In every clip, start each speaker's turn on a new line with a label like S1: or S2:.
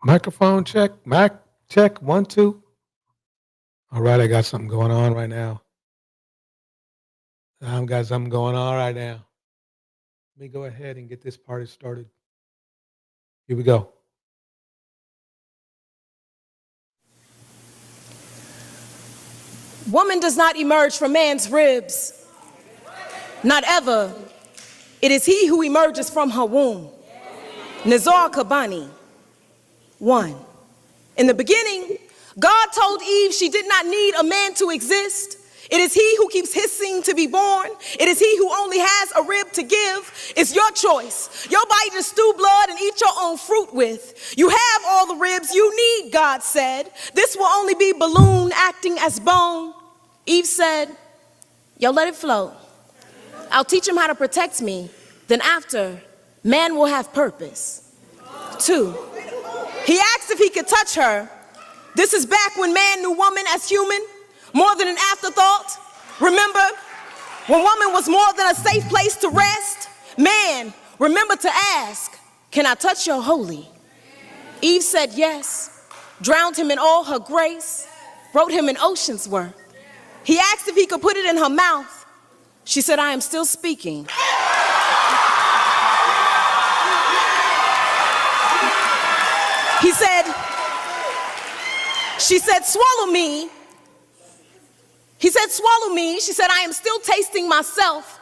S1: Microphone check, Mac check, 1, 2. All right, I got something going on right now. I've got something going on right now. Let me go ahead and get this party started. Here we go.
S2: Woman does not emerge from man's ribs, not ever. It is he who emerges from her womb. Nizar Kabani. 1. In the beginning, God told Eve she did not need a man to exist. It is he who keeps hissing to be born. It is he who only has a rib to give. It's your choice. Your body to stew blood and eat your own fruit with. You have all the ribs you need, God said. This will only be balloon acting as bone. Eve said, yo, let it float. I'll teach him how to protect me. Then after, man will have purpose. 2. He asked if he could touch her. This is back when man knew woman as human, more than an afterthought. Remember, when woman was more than a safe place to rest? Man, remember to ask, can I touch your holy? Eve said yes, drowned him in all her grace, wrote him an ocean's worth. He asked if he could put it in her mouth. She said, I am still speaking. She said, swallow me. He said, swallow me. She said, I am still tasting myself.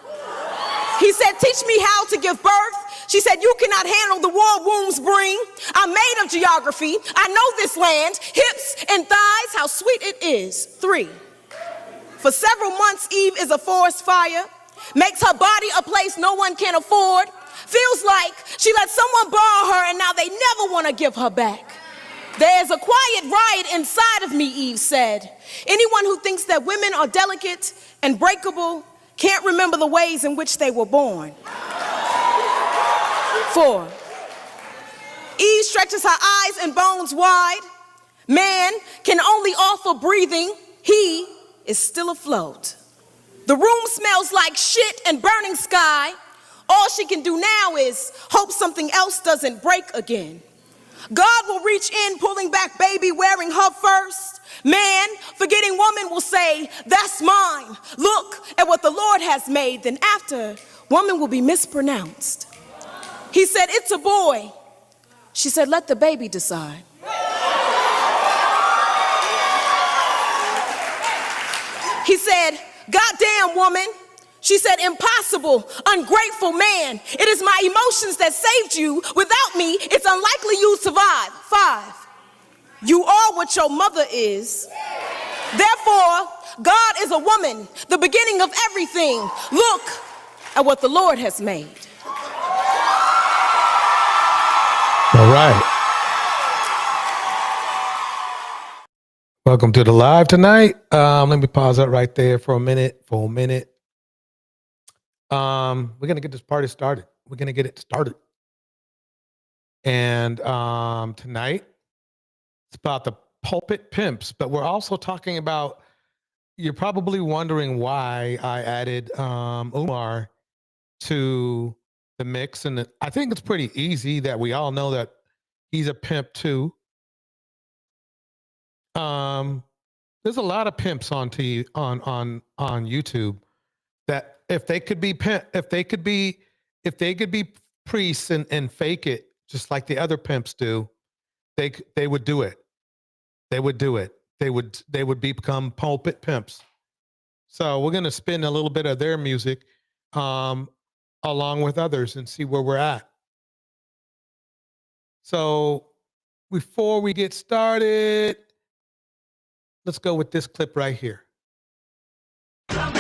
S2: He said, teach me how to give birth. She said, you cannot handle the war wombs bring. I'm made of geography. I know this land, hips and thighs, how sweet it is. 3. For several months, Eve is a forest fire, makes her body a place no one can afford. Feels like she let someone borrow her and now they never want to give her back. There's a quiet riot inside of me, Eve said. Anyone who thinks that women are delicate and breakable can't remember the ways in which they were born. 4. Eve stretches her eyes and bones wide. Man can only offer breathing. He is still afloat. The room smells like shit and burning sky. All she can do now is hope something else doesn't break again. God will reach in, pulling back baby, wearing her first. Man, forgetting woman will say, that's mine. Look at what the Lord has made. Then after, woman will be mispronounced. He said, it's a boy. She said, let the baby decide. He said, goddamn woman. She said, impossible, ungrateful man. It is my emotions that saved you. Without me, it's unlikely you'd survive. 5. You are what your mother is. Therefore, God is a woman, the beginning of everything. Look at what the Lord has made.
S1: All right. Welcome to the live tonight. Let me pause that right there for a minute. We're gonna get this party started. We're gonna get it started. And tonight it's about the Pulpit Pimps, but we're also talking about, you're probably wondering why I added Umar to the mix. And I think it's pretty easy that we all know that he's a pimp too. There's a lot of pimps on YouTube that if they could be priests and fake it just like the other pimps do, they would do it. They would do it. They would become pulpit pimps. So we're gonna spin a little bit of their music along with others and see where we're at. So before we get started, let's go with this clip right here. I'm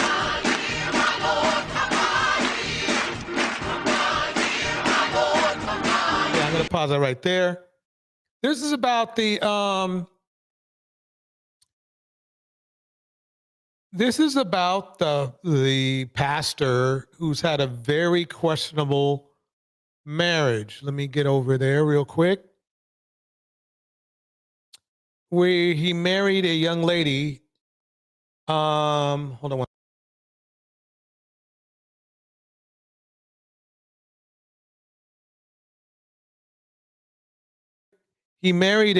S1: gonna pause it right there. This is about the pastor who's had a very questionable marriage. Let me get over there real quick. Where he married a young lady. Hold on one. he married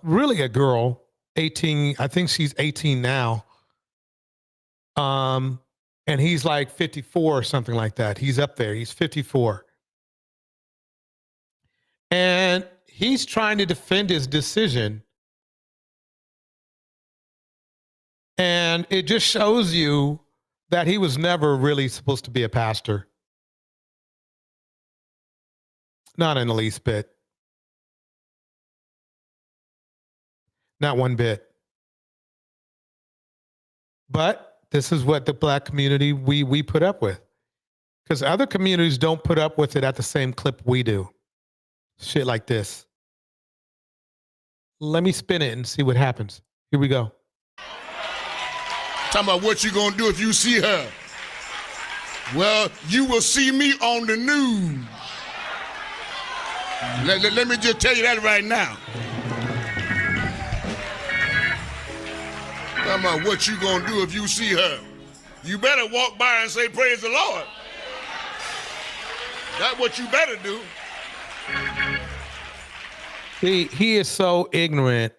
S1: really a girl, 18. I think she's 18 now. And he's like 54 or something like that. He's up there. He's 54. And he's trying to defend his decision. And it just shows you that he was never really supposed to be a pastor. Not in the least bit. Not one bit. But this is what the black community we put up with. Because other communities don't put up with it at the same clip we do. Shit like this. Let me spin it and see what happens. Here we go.
S3: Talking about what you gonna do if you see her. Well, you will see me on the news. Let me just tell you that right now. Talking about what you gonna do if you see her. You better walk by and say, praise the Lord. That's what you better do.
S1: He is so ignorant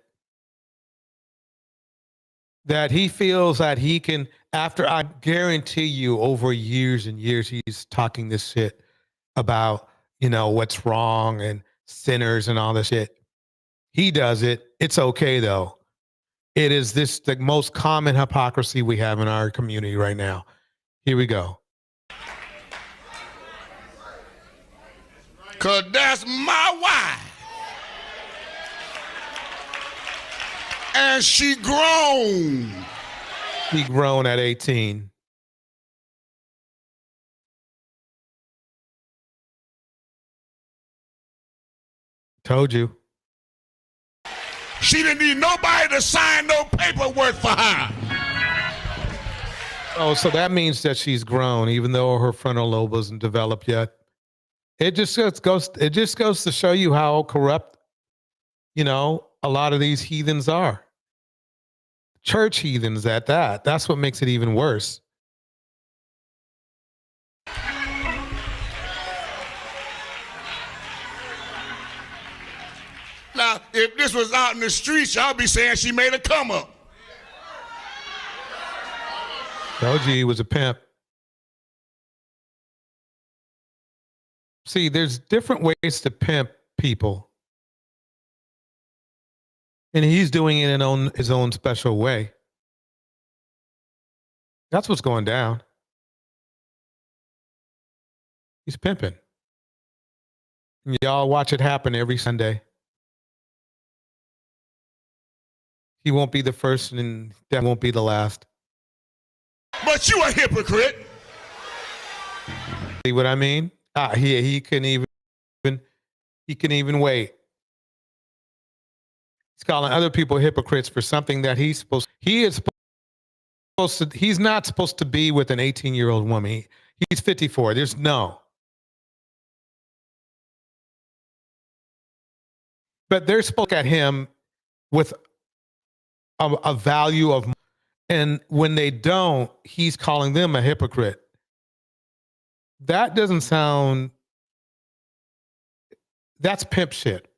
S1: that he feels that he can, after I guarantee you over years and years, he's talking this shit about, what's wrong and sinners and all this shit. He does it. It's okay though. It is the most common hypocrisy we have in our community right now. Here we go.
S3: Cause that's my wife. And she grown.
S1: He grown at 18. Told you.
S3: She didn't need nobody to sign no paperwork for her.
S1: Oh, so that means that she's grown, even though her frontal lobe wasn't developed yet. It just goes to show you how corrupt, a lot of these heathens are. Church heathens at that. That's what makes it even worse.
S3: Now, if this was out in the streets, y'all be saying she made a come up.
S1: Told you he was a pimp. See, there's different ways to pimp people. And he's doing it in his own special way. That's what's going down. He's pimping. And y'all watch it happen every Sunday. He won't be the first and that won't be the last.
S3: But you a hypocrite.
S1: See what I mean? He can even wait. He's calling other people hypocrites for something that he's not supposed to be with an 18-year-old woman. He's 54. There's no. But they're supposed to look at him with a value of, and when they don't, he's calling them a hypocrite. That doesn't sound, that's pimp shit.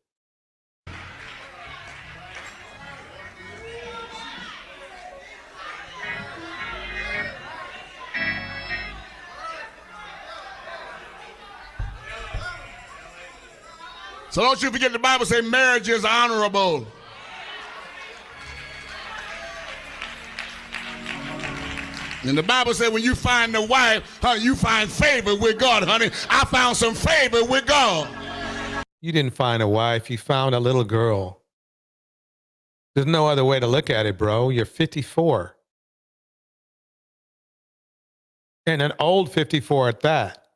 S3: So don't you forget the Bible say marriage is honorable. And the Bible said when you find the wife, honey, you find favor with God, honey. I found some favor with God.
S1: You didn't find a wife. You found a little girl. There's no other way to look at it, bro. You're 54. And an old 54 at that.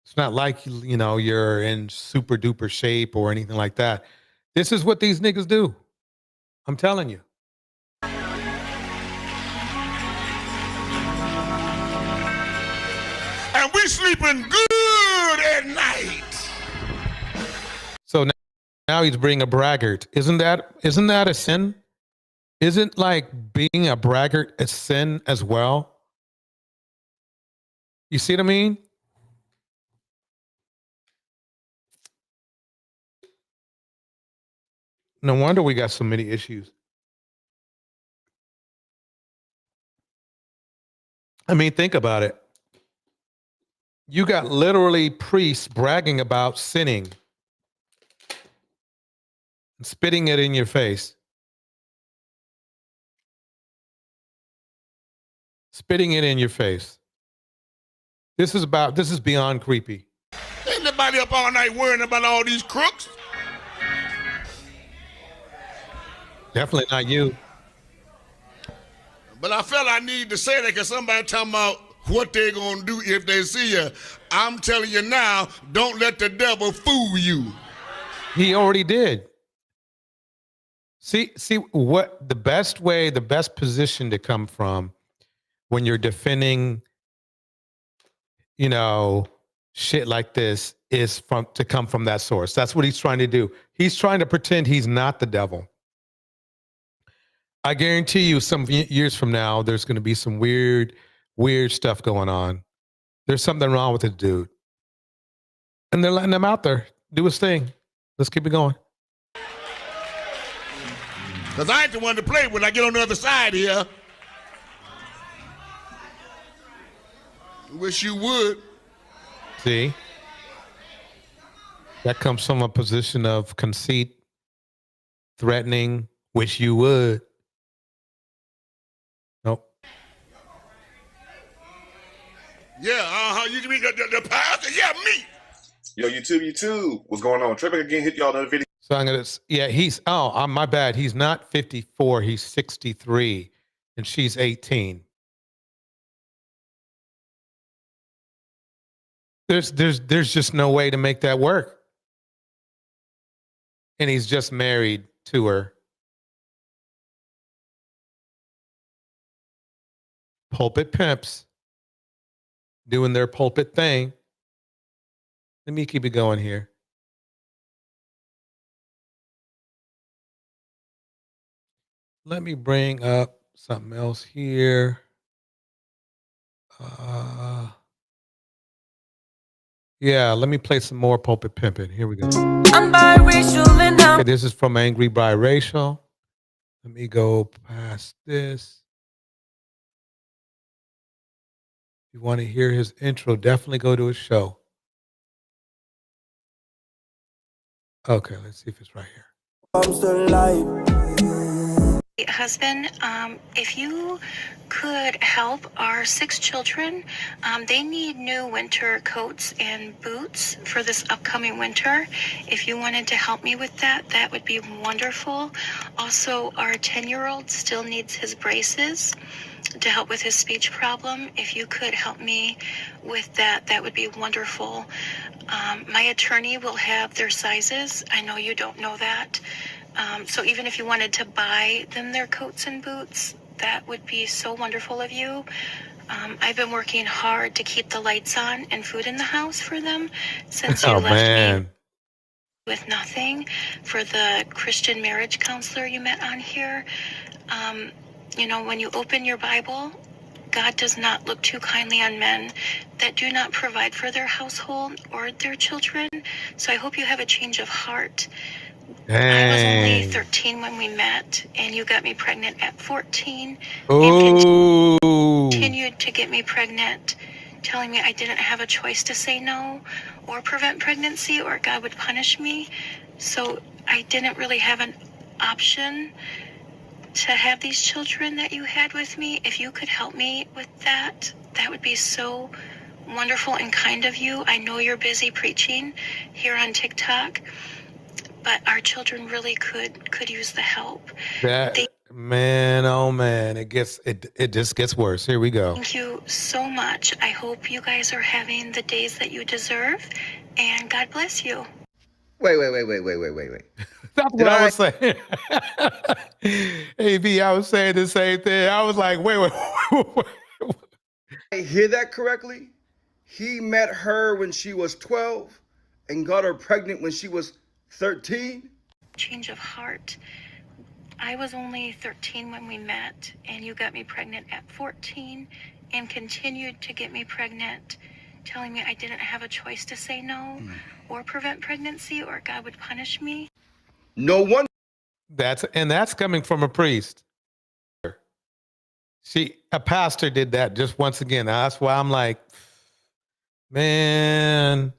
S1: It's not like, you're in super duper shape or anything like that. This is what these niggas do. I'm telling you.
S3: And we sleeping good at night.
S1: So now he's being a braggart. Isn't that a sin? Isn't like being a braggart a sin as well? You see what I mean? No wonder we got so many issues. I mean, think about it. You got literally priests bragging about sinning and spitting it in your face. Spitting it in your face. This is beyond creepy.
S3: Ain't nobody up all night worrying about all these crooks.
S1: Definitely not you.
S3: But I felt I need to say that because somebody talking about what they're going to do if they see you. I'm telling you now, don't let the devil fool you.
S1: He already did. See what the best position to come from when you're defending, shit like this is to come from that source. That's what he's trying to do. He's trying to pretend he's not the devil. I guarantee you some years from now, there's going to be some weird stuff going on. There's something wrong with the dude. And they're letting him out there do his thing. Let's keep it going.
S3: Because I ain't the one to play with. I get on the other side here. Wish you would.
S1: See? That comes from a position of conceit, threatening, wish you would. Nope.
S3: Yeah, you mean the pastor? Yeah, me.
S4: Yo, YouTube, what's going on? Tripping again, hit y'all another video.
S1: So I'm gonna, my bad. He's not 54, he's 63, and she's 18. There's just no way to make that work. And he's just married to her. Pulpit Pimps doing their pulpit thing. Let me keep it going here. Let me bring up something else here. Yeah, let me play some more Pulpit Pimpin'. Here we go.
S5: I'm biracial and
S1: Okay, this is from Angry Biracial. Let me go past this. If you want to hear his intro, definitely go to his show. Okay, let's see if it's right here.
S5: I'm still alive.
S6: Husband, if you could help our 6 children, they need new winter coats and boots for this upcoming winter. If you wanted to help me with that, that would be wonderful. Also, our 10-year-old still needs his braces to help with his speech problem. If you could help me with that, that would be wonderful. My attorney will have their sizes. I know you don't know that. So even if you wanted to buy them their coats and boots, that would be so wonderful of you. I've been working hard to keep the lights on and food in the house for them since you left me with nothing. For the Christian marriage counselor you met on here, when you open your Bible, God does not look too kindly on men that do not provide for their household or their children. So I hope you have a change of heart. I was only 13 when we met, and you got me pregnant at 14. And continued to get me pregnant, telling me I didn't have a choice to say no or prevent pregnancy or God would punish me. So I didn't really have an option to have these children that you had with me. If you could help me with that, that would be so wonderful and kind of you. I know you're busy preaching here on TikTok, but our children really could use the help.
S1: Man, oh man, it just gets worse. Here we go.
S6: Thank you so much. I hope you guys are having the days that you deserve, and God bless you.
S7: Wait.
S1: That's what I was saying. Hey, B, I was saying the same thing. I was like, wait.
S7: I hear that correctly? He met her when she was 12 and got her pregnant when she was 13?
S6: Change of heart. I was only 13 when we met, and you got me pregnant at 14 and continued to get me pregnant, telling me I didn't have a choice to say no or prevent pregnancy or God would punish me.
S7: No wonder
S1: That's coming from a priest. A pastor did that just once again. That's why I'm like, man.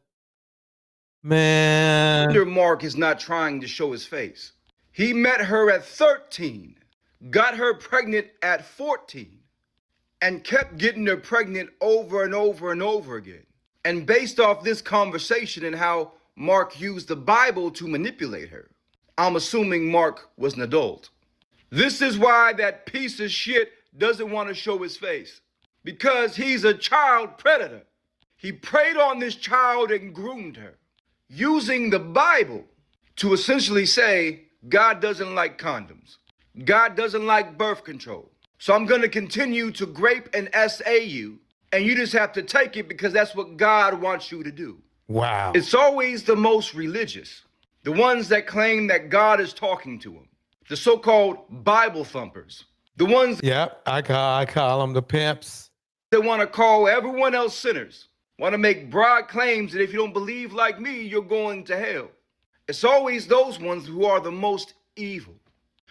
S7: Mark is not trying to show his face. He met her at 13, got her pregnant at 14, and kept getting her pregnant over and over and over again. And based off this conversation and how Mark used the Bible to manipulate her, I'm assuming Mark was an adult. This is why that piece of shit doesn't want to show his face. Because he's a child predator. He preyed on this child and groomed her, using the Bible to essentially say, God doesn't like condoms. God doesn't like birth control. So I'm going to continue to grape and SA you, and you just have to take it because that's what God wants you to do.
S1: Wow.
S7: It's always the most religious, the ones that claim that God is talking to them, the so-called Bible thumpers, the ones
S1: I call them the pimps.
S7: that want to call everyone else sinners, want to make broad claims that if you don't believe like me, you're going to hell. It's always those ones who are the most evil.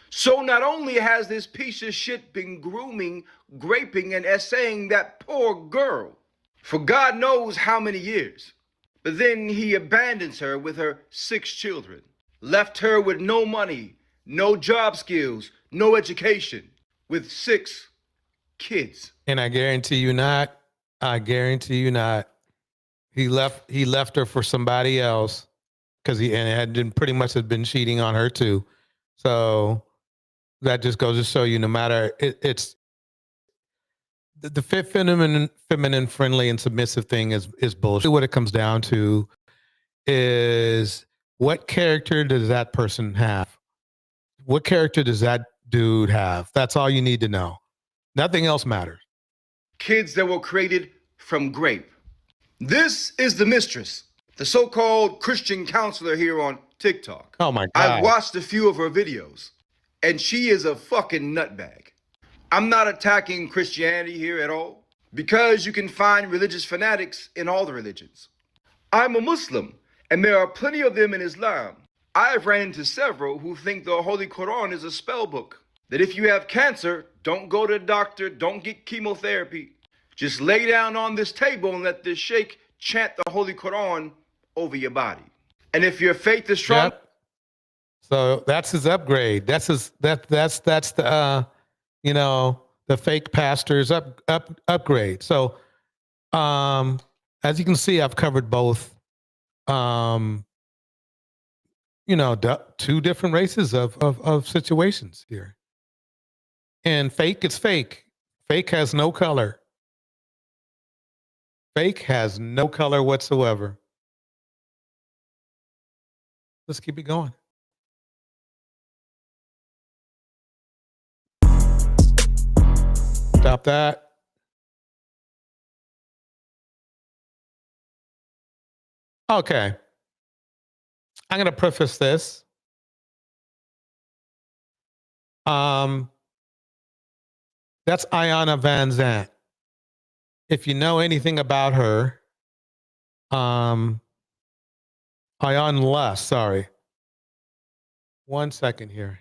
S7: So not only has this piece of shit been grooming, graping, and essaying that poor girl for God knows how many years, but then he abandons her with her 6 children, left her with no money, no job skills, no education, with 6 kids.
S1: And I guarantee you not, he left her for somebody else because he had been pretty much had been cheating on her too. So that just goes to show you, no matter it's the feminine, friendly, and submissive thing is bullshit. What it comes down to is, what character does that person have? What character does that dude have? That's all you need to know. Nothing else matters.
S7: Kids that were created from grape. This is the mistress, the so-called Christian counselor here on TikTok.
S1: Oh my God.
S7: I've watched a few of her videos, and she is a fucking nutbag. I'm not attacking Christianity here at all, because you can find religious fanatics in all the religions. I'm a Muslim, and there are plenty of them in Islam. I've ran into several who think the Holy Quran is a spell book, that if you have cancer, don't go to a doctor, don't get chemotherapy. Just lay down on this table and let this sheikh chant the Holy Quran over your body. And if your faith is strong...
S1: Yep. So that's his upgrade. That's the the fake pastor's upgrade. So as you can see, I've covered both two different races of situations here. And fake is fake. Fake has no color. Fake has no color whatsoever. Let's keep it going. Stop that. Okay. I'm going to preface this. That's Ayanna Van Zant. If you know anything about her, Ayan Less, sorry. 1 second here.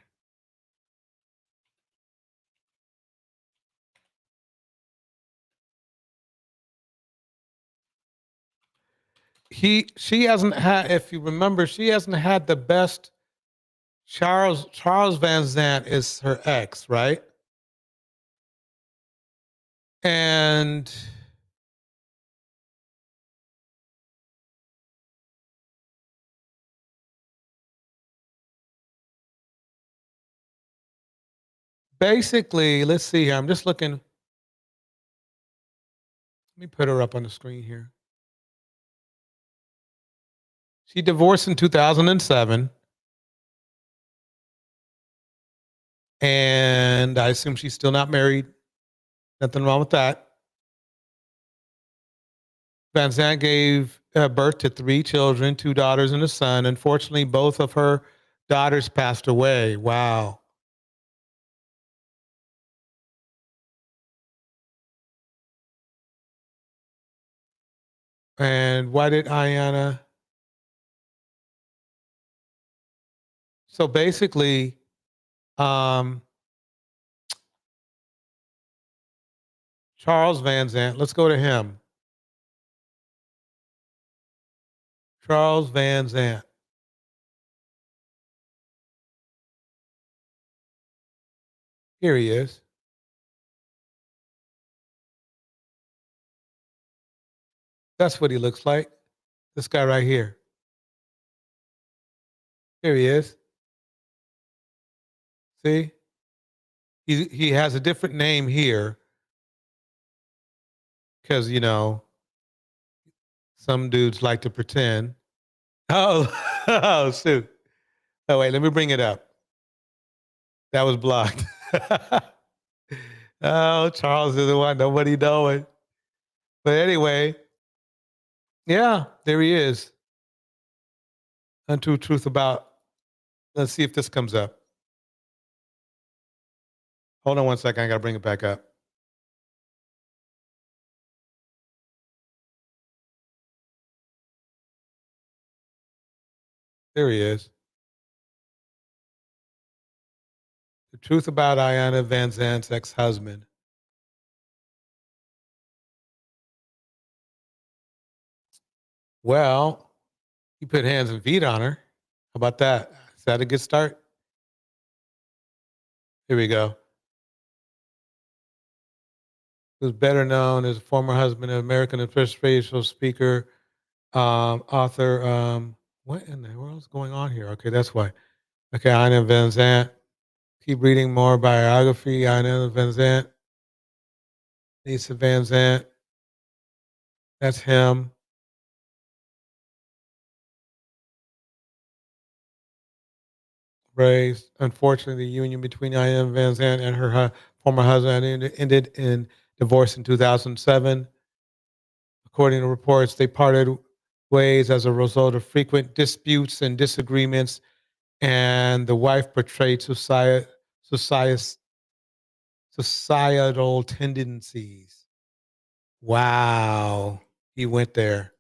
S1: She hasn't had, if you remember, she hasn't had the best. Charles Van Zant is her ex, right? And basically, let's see here. I'm just looking. Let me put her up on the screen here. She divorced in 2007. And I assume she's still not married. Nothing wrong with that. Van Zant gave birth to 3 children, 2 daughters and a son. Unfortunately, both of her daughters passed away. Wow. And why did Ayanna? So basically, Um, Charles Van Zant. Let's go to him. Charles Van Zant. Here he is. That's what he looks like. This guy right here. Here he is. See? He has a different name here because, some dudes like to pretend. Oh, oh, shoot. Oh, wait, let me bring it up. That was blocked. Oh, Charles doesn't want nobody knowing. But anyway, yeah, there he is. Untrue truth about, let's see if this comes up. Hold on one second. I got to bring it back up. There he is. The truth about Ayanna Van Zant's ex-husband. Well, he put hands and feet on her. How about that? Is that a good start? Here we go. Who's better known as a former husband of American inspirational speaker, author. What in the world is going on here? Okay, that's why. Okay, Ayanna Van Zant. Keep reading more biography. Ayanna Van Zant. Lisa Van Zant. That's him. Raised. Unfortunately, the union between Ayanna Van Zant and her former husband ended in divorce in 2007. According to reports, they parted ways as a result of frequent disputes and disagreements, and the wife portrayed societal tendencies. Wow. He went there.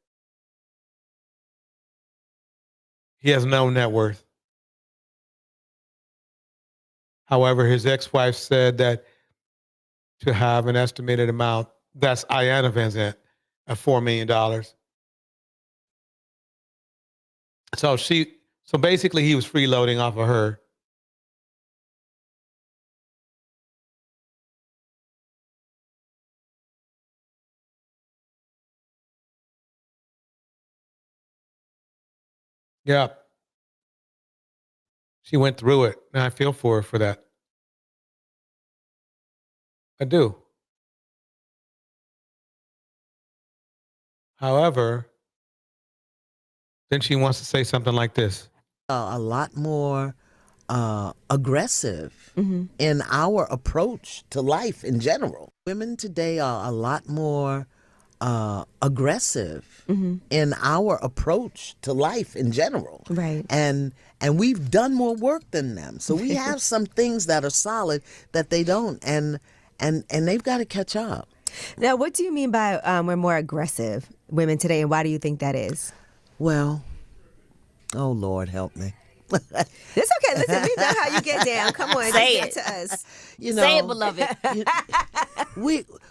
S1: He has no net worth. However, his ex-wife said that to have an estimated amount, that's Ayanna Van Zant, of $4 million. So basically he was freeloading off of her. Yeah. She went through it, and I feel for her for that. I do. However, then she wants to say something like this.
S8: A lot more aggressive in our approach to life in general. Women today are a lot more aggressive in our approach to life in general.
S9: Right.
S8: And we've done more work than them. So we have some things that are solid that they don't, and they've got to catch up.
S9: Now, what do you mean by we're more aggressive women today, and why do you think that is?
S8: Well, oh Lord, help me.
S9: It's okay. Listen, we know how you get down. Come on,
S10: Say
S9: just
S10: it.
S9: get to us.
S8: You know,
S10: Say it, beloved.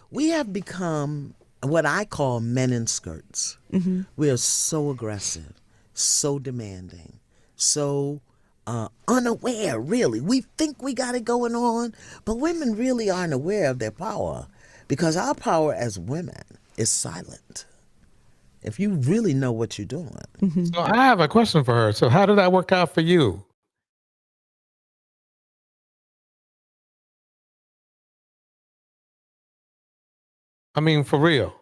S8: we have become what I call men in skirts. We are so aggressive, so demanding, so unaware, really. We think we got it going on, but women really aren't aware of their power, because our power as women is silent. If you really know what you're doing.
S1: So I have a question for her. So how did that work out for you? I mean, for real.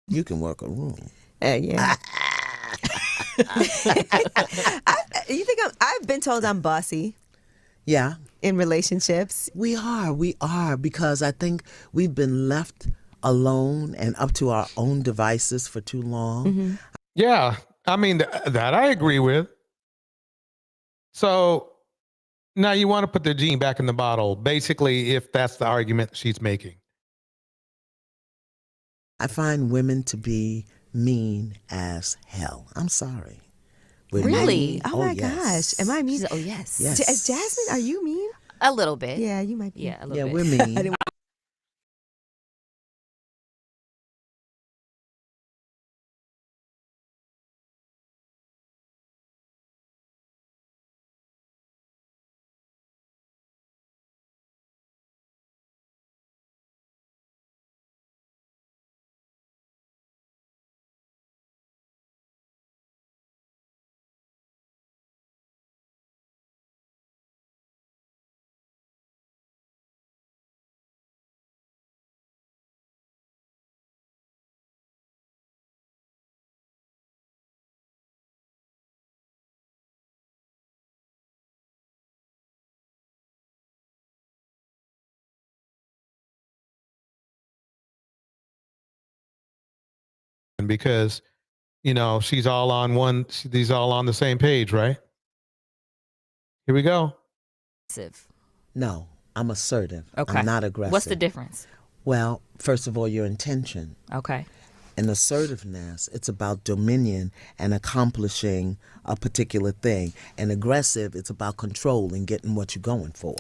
S8: You can work a room.
S9: Yeah. I've been told I'm bossy
S8: Yeah,
S9: in relationships.
S8: we are, because I think we've been left alone and up to our own devices for too long.
S1: Yeah. I mean, that I agree with. So now you want to put the genie back in the bottle, basically, if that's the argument she's making.
S8: I find women to be mean as hell. I'm sorry. We're
S10: Really?
S8: mean.
S9: Oh my
S8: yes.
S9: gosh. Am I mean?
S10: She said, oh, yes.
S8: Yes.
S9: Jasmine, are you mean?
S10: A little bit.
S9: Yeah, you might be.
S10: Yeah, a little
S8: Yeah,
S10: bit.
S8: we're mean.
S1: Because she's all on one. These all on the same page, right? Here we go.
S8: No, I'm assertive.
S10: Okay.
S8: I'm not aggressive.
S10: What's the difference?
S8: Well, first of all, your intention.
S10: Okay.
S8: And assertiveness, it's about dominion and accomplishing a particular thing. And aggressive, it's about control and getting what you're going for.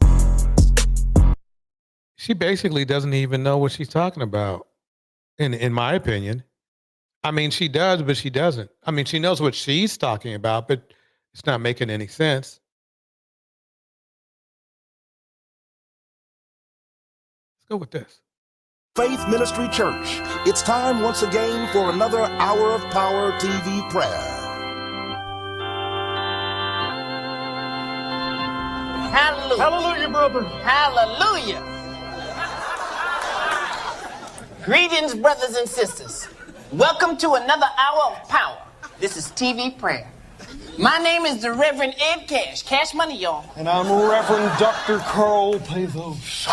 S1: She basically doesn't even know what she's talking about, in my opinion. I mean, she does, but she doesn't. I mean, she knows what she's talking about, but it's not making any sense. Let's go with this.
S11: Faith Ministry Church. It's time once again for another Hour of Power TV prayer.
S12: Hallelujah.
S11: Hallelujah, brother.
S12: Hallelujah. Greetings, brothers and sisters. Welcome to another Hour of Power. This is TV prayer. My name is the Reverend Ed Cash. Cash money, y'all.
S11: And I'm Reverend Dr. Carl Pathos.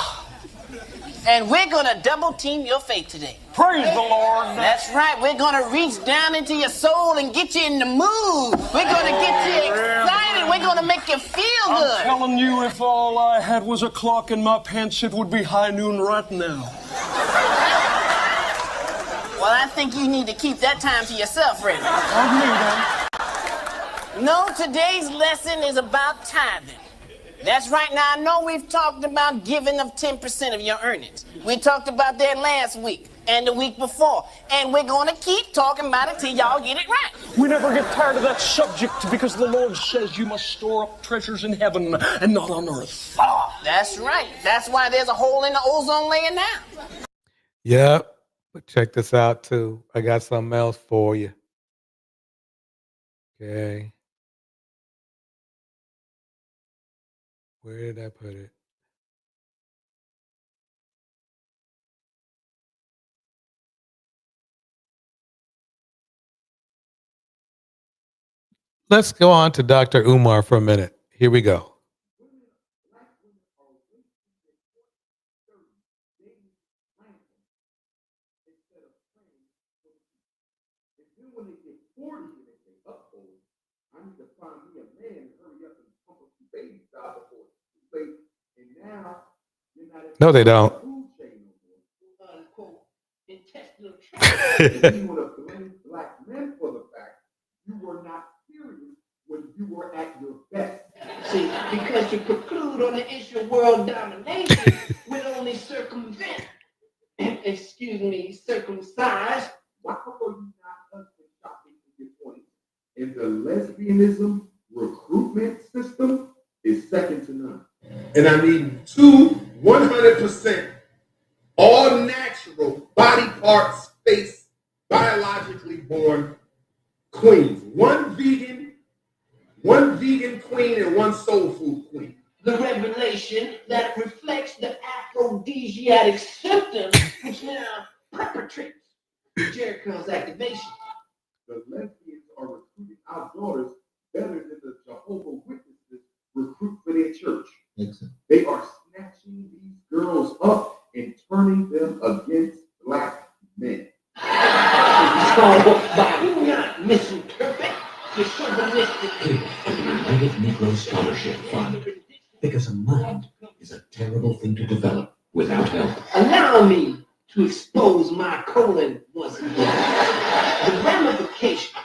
S12: And we're going to double team your faith today.
S11: Praise the Lord.
S12: That's right. We're going to reach down into your soul and get you in the mood. We're going to get you excited. We're going to make you feel good.
S11: I'm telling you, if all I had was a clock in my pants, it would be high noon right now.
S12: Well, I think you need to keep that time to yourself, Reverend. No, today's lesson is about tithing. That's right. Now, I know we've talked about giving of 10% of your earnings. We talked about that last week and the week before. And we're going to keep talking about it till y'all get it right.
S11: We never get tired of that subject because the Lord says you must store up treasures in heaven and not on earth.
S12: That's right. That's why there's a hole in the ozone layer now.
S1: Yep. But check this out, too. I got something else for you. Okay. Where did I put it? Let's go on to Dr. Umar for a minute. Here we go. No, they don't.
S13: Black men for the fact you were not serious when you were at your best.
S12: See, because you preclude on the issue of world domination with only circumvent, circumcise.
S13: Why were you not husband shopping to your point? And the lesbianism recruitment system is second to none. And I need 100% all natural body parts, face, biologically born queens. One vegan queen and one soul food queen.
S12: The revelation that reflects the aphrodisiac symptoms which now perpetrates Jericho's activation.
S13: The lesbians are recruiting our daughters better than the Jehovah's Witnesses recruit for their church. They are snatching these girls up and turning them against black men.
S12: So, by not misinterpret the chauvinistic
S14: United Negro Scholarship Fund, because a mind is a terrible thing to develop without help.
S12: Allow me to expose my colon once again. The ramification.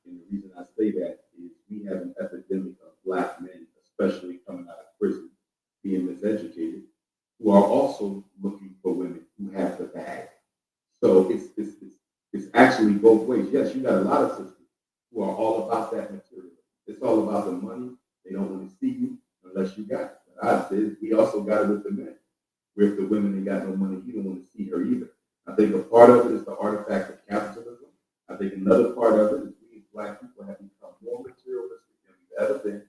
S13: And the reason I say that is we got a lot of sisters who are all about that material. It's all about the money. They don't want to see you unless you got it. But I said, we also got it with the men. With the women, they got no money. You don't want to see her either. I think a part of it is the artifact of capitalism. I think another part of it is we as Black people have become more materialistic than we've ever been.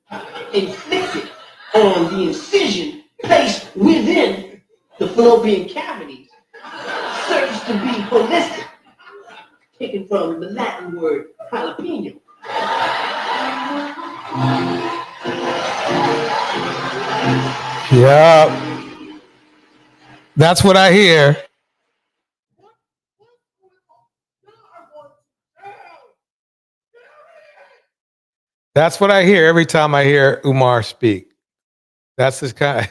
S10: Inflicted on the incision placed within the fallopian cavities serves to be holistic, taken from the Latin word jalapeno.
S1: Yeah. That's what I hear. That's what I hear every time I hear Umar speak. That's his kind.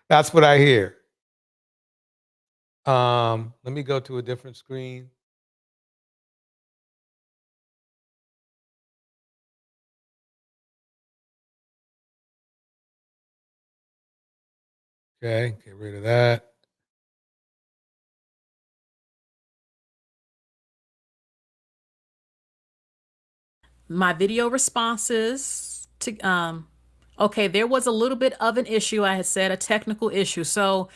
S1: That's what I hear. Let me go to a different screen. Okay, get rid of that.
S15: My video responses to okay, there was a little bit of an issue. I had said a technical issue. So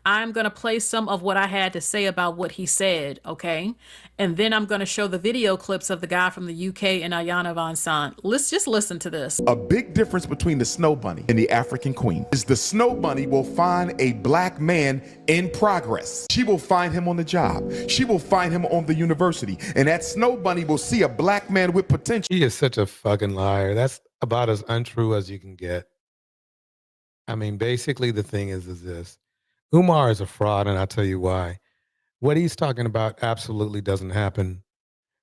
S15: I'm going to play some of what I had to say about what he said, okay? And then I'm going to show the video clips of the guy from the UK and Ayana Von Sant. Let's just listen to this.
S16: A big difference between the snow bunny and the African queen is the snow bunny will find a Black man in progress. She will find him on the job. She will find him on the university. And that snow bunny will see a Black man with potential.
S1: He is such a fucking liar. That's about as untrue as you can get. I mean, basically the thing is this. Umar is a fraud, and I'll tell you why. What he's talking about absolutely doesn't happen.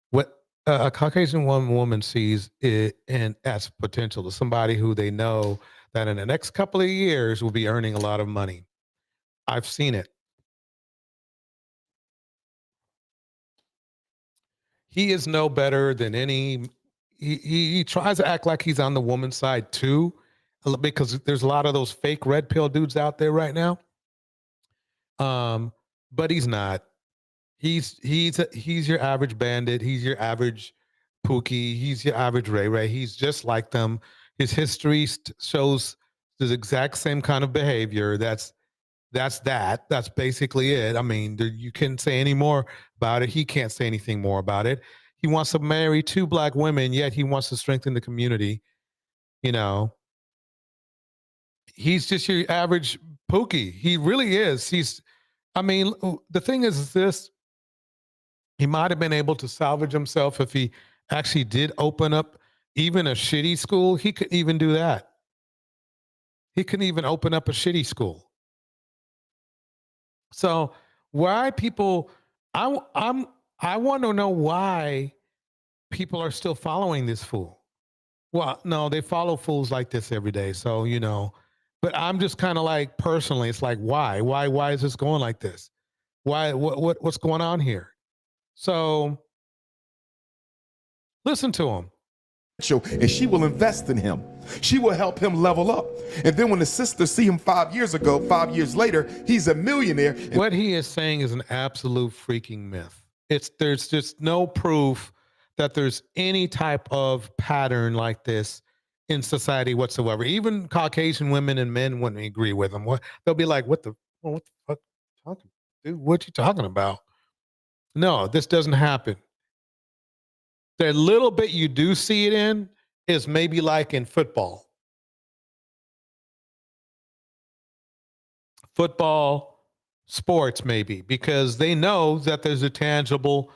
S1: What a Caucasian woman sees it and as potential to somebody who they know that in the next couple of years will be earning a lot of money. I've seen it. He is no better than any. He tries to act like he's on the woman's side too, because there's a lot of those fake red pill dudes out there right now. But he's not. He's your average bandit. He's your average Pookie. He's your average Ray Ray. He's just like them. His history shows the exact same kind of behavior. That's basically it. I mean, you can't say any more about it. He can't say anything more about it. He wants to marry 2 Black women, yet he wants to strengthen the community. You know, he's just your average Pookie. He really is. I mean, the thing is this. He might have been able to salvage himself if he actually did open up even a shitty school. He couldn't even do that. He couldn't even open up a shitty school. So why people, I want to know why people are still following this fool. Well, no, they follow fools like this every day. So, you know, but I'm just kind of like, personally, it's like, why is this going like this? What's going on here? So listen to him.
S16: And she will invest in him. She will help him level up. And then when the sisters see him 5 years ago, 5 years later, he's a millionaire.
S1: What he is saying is an absolute freaking myth. There's just no proof that there's any type of pattern like this in society whatsoever. Even Caucasian women and men wouldn't agree with him. They'll be like, what the fuck talking, dude? What you talking about? No, this doesn't happen. The little bit you do see it in is maybe like in football. Football, sports maybe, because they know that there's a tangible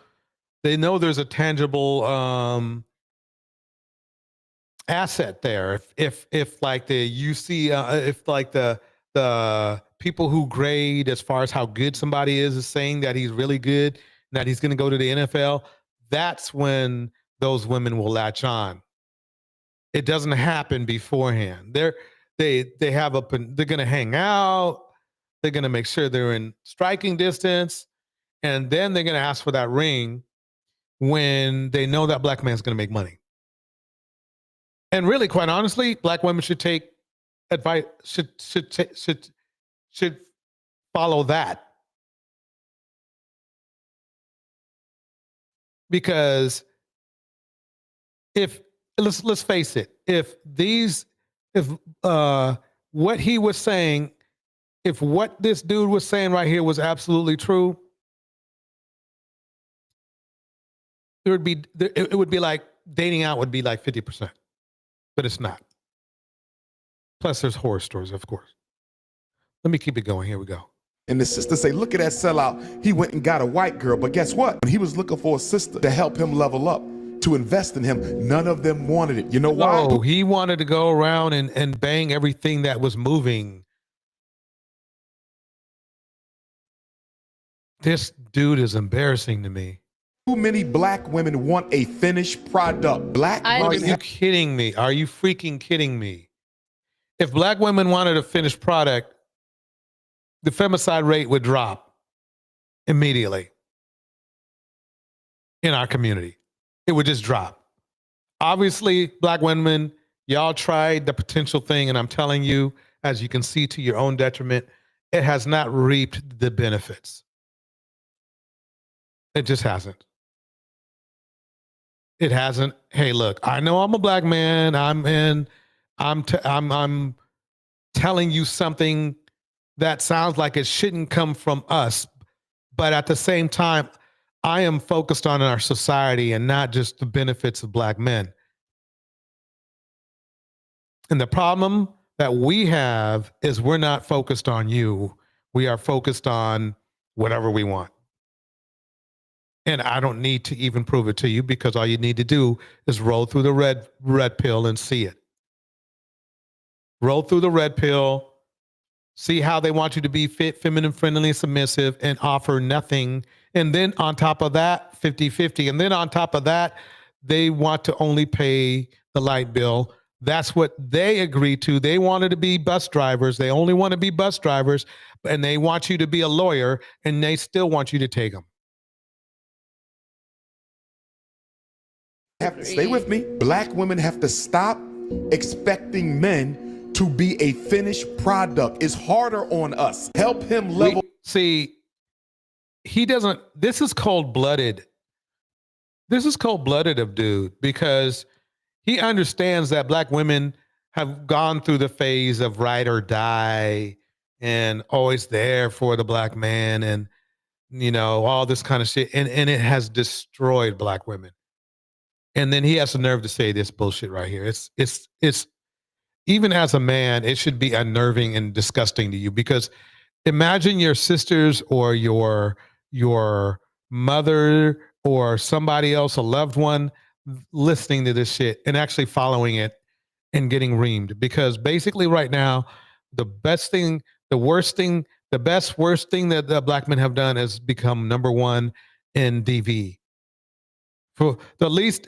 S1: asset there. If like you see if like the people who grade as far as how good somebody is saying that he's really good, that he's going to go to the NFL, that's when those women will latch on. It doesn't happen beforehand. They're going to hang out. They're going to make sure they're in striking distance, and then they're going to ask for that ring when they know that Black man's going to make money. And really, quite honestly, Black women should take advice. Should follow that. Because if let's face it, if what he was saying, if what this dude was saying right here was absolutely true, it would be like dating out would be like 50%, but it's not. Plus, there's horror stories, of course. Let me keep it going. Here we go.
S16: And the sister say, look at that sellout. He went and got a white girl. But guess what? When he was looking for a sister to help him level up, to invest in him, none of them wanted it. You know why?
S1: No, he wanted to go around and bang everything that was moving. This dude is embarrassing to me.
S16: Too many black women want a finished product.
S1: Are you kidding me? Are you freaking kidding me? If black women wanted a finished product, the femicide rate would drop immediately in our community. It would just drop. Obviously, black women, y'all tried the potential thing, and I'm telling you, as you can see to your own detriment, it has not reaped the benefits. It just hasn't. It hasn't. Hey, look, I know I'm a black man. I'm telling you something that sounds like it shouldn't come from us, but at the same time, I am focused on our society and not just the benefits of black men. And the problem that we have is we're not focused on you. We are focused on whatever we want. And I don't need to even prove it to you, because all you need to do is roll through the red pill and see it. Roll through the red pill, see how they want you to be fit, feminine, friendly, submissive, and offer nothing. And then on top of that, 50-50. And then on top of that, they want to only pay the light bill. That's what they agreed to. They wanted to be bus drivers. They only want to be bus drivers, and they want you to be a lawyer, and they still want you to take them.
S16: Have to stay with me. Black women have to stop expecting men to be a finished product. It's harder on us. Help him level.
S1: See, he doesn't. This is cold-blooded. This is cold-blooded of dude, because he understands that black women have gone through the phase of ride or die and always there for the black man, and all this kind of shit, and it has destroyed black women. And then he has the nerve to say this bullshit right here. It's even as a man, it should be unnerving and disgusting to you, because imagine your sisters or your mother or somebody else, a loved one, listening to this shit and actually following it and getting reamed. Because basically right now, the worst thing that the black men have done is become number one in DV. For the least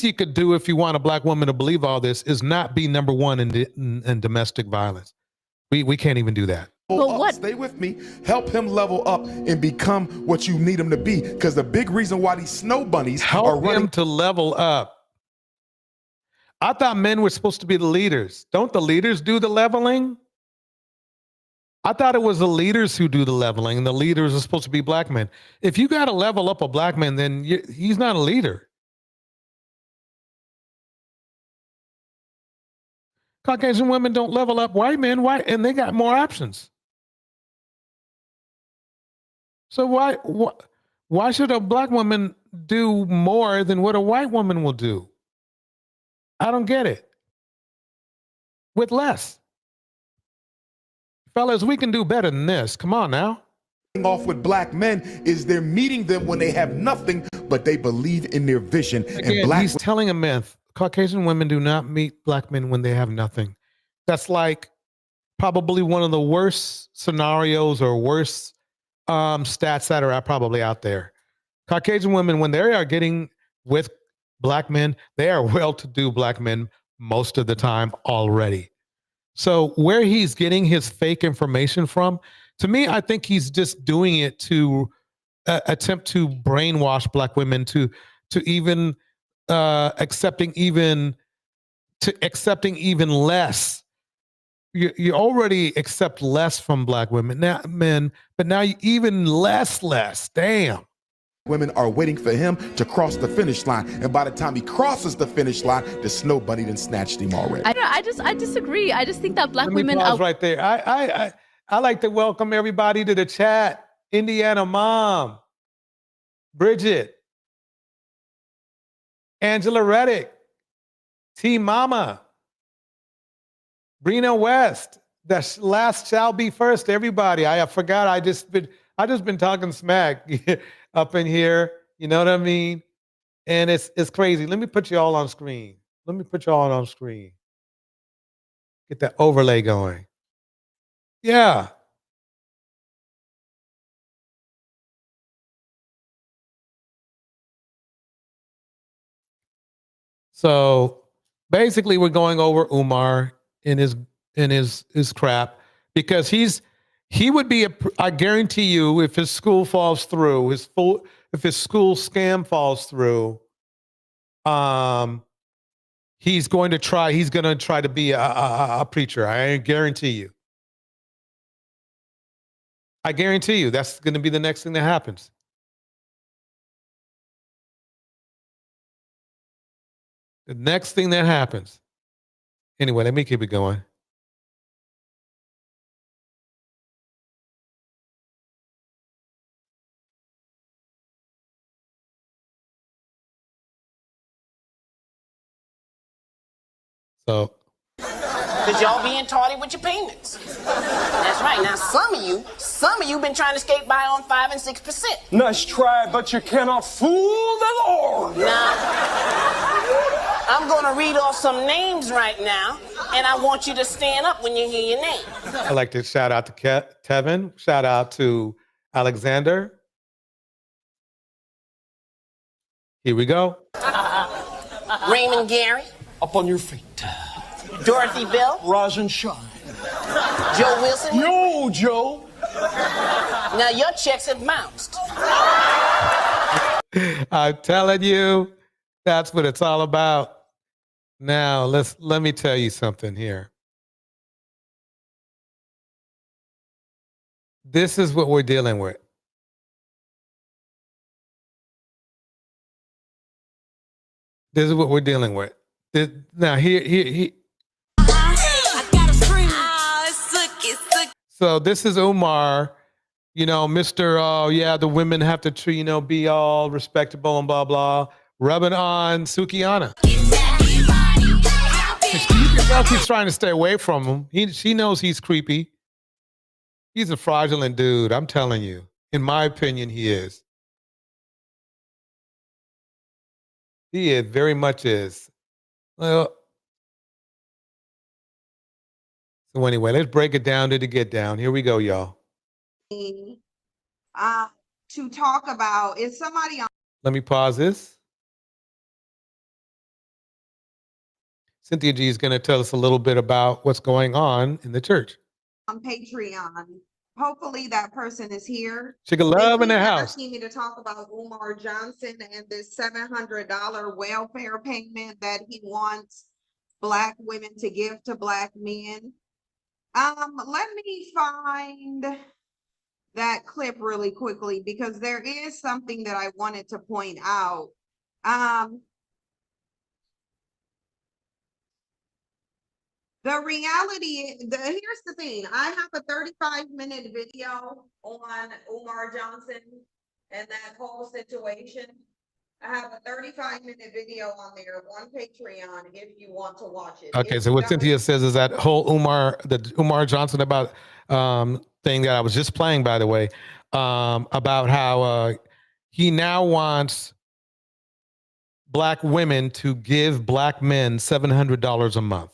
S1: you could do, if you want a black woman to believe all this, is not be number one in domestic violence. We can't even do that.
S16: Stay with me. Help him level up and become what you need him to be. Because the big reason why these snow bunnies are running
S1: him to level up. I thought men were supposed to be the leaders. Don't the leaders do the leveling? I thought it was the leaders who do the leveling, and the leaders are supposed to be black men. If you got to level up a black man, then he's not a leader. Caucasian women don't level up white men, and they got more options. So why should a black woman do more than what a white woman will do? I don't get it. With less. Fellas, we can do better than this. Come on now.
S16: Off with black men is they're meeting them when they have nothing, but they believe in their vision.
S1: Again, he's telling a myth. Caucasian women do not meet black men when they have nothing. That's like probably one of the worst scenarios or worst stats that are probably out there. Caucasian women, when they are getting with black men, they are well-to-do black men most of the time already. So where he's getting his fake information from, to me, I think he's just doing it to attempt to brainwash black women to even accepting even less. You already accept less from black women now, men, but now you even less. Damn.
S16: Women are waiting for him to cross the finish line, and by the time he crosses the finish line, the snow bunny done snatched him already.
S17: I disagree. I just think that black
S1: Let me
S17: women
S1: pause right there. I like to welcome everybody to the chat. Indiana Mom, Bridget, Angela Reddick, T Mama, Brina West. The last shall be first. Everybody, I forgot. I just been talking smack up in here. You know what I mean? And it's crazy. Let me put you all on screen. Let me put you all on screen. Get that overlay going. Yeah. So basically, we're going over Umar in his crap because he would be I guarantee you, if his school falls through, if his school scam falls through, he's going to try to be a preacher. I guarantee you. I guarantee you that's going to be the next thing that happens. The next thing that happens. Anyway, let me keep it going. So,
S12: Because y'all being tardy with your payments. That's right. Now, some of you been trying to skate by on 5 and 6%.
S18: Nice try, but you cannot fool the Lord.
S12: Now, I'm going to read off some names right now, and I want you to stand up when you hear your name.
S1: I'd like to shout out to Kevin. Shout out to Alexander. Here we go.
S12: Raymond Gary.
S18: Up on your feet.
S12: Dorothy Bell.
S18: Rise and shine.
S12: Joe Wilson.
S18: Yo, Joe.
S12: Now, your checks have bounced.
S1: I'm telling you, that's what it's all about. Now, let me tell you something here. This is what we're dealing with. This is what we're dealing with. Now, here. So this is Umar, Mr. Yeah, the women have to, be all respectable and blah, blah, rubbing on Sukiana. She's trying to stay away from him. She knows he's creepy. He's a fraudulent dude, I'm telling you. In my opinion, he is. He is, very much is. Well, so anyway, let's break it down to the get down. Here we go, y'all.
S19: To talk about, is somebody on
S1: Let me pause this. Cynthia G is going to tell us a little bit about what's going on in the church.
S19: Patreon? Hopefully that person is here.
S1: She can love in the house.
S19: Asking me to talk about Umar Johnson and this $700 welfare payment that he wants Black women to give to Black men. Let me find that clip really quickly because there is something that I wanted to point out. The reality, here's the thing. I have a 35-minute video on Umar Johnson and that whole situation. I have a 35-minute video on there on Patreon if you want to watch it.
S1: Okay, so what Cynthia says is that whole the Umar Johnson about thing that I was just playing, by the way, about how he now wants Black women to give Black men $700 a month.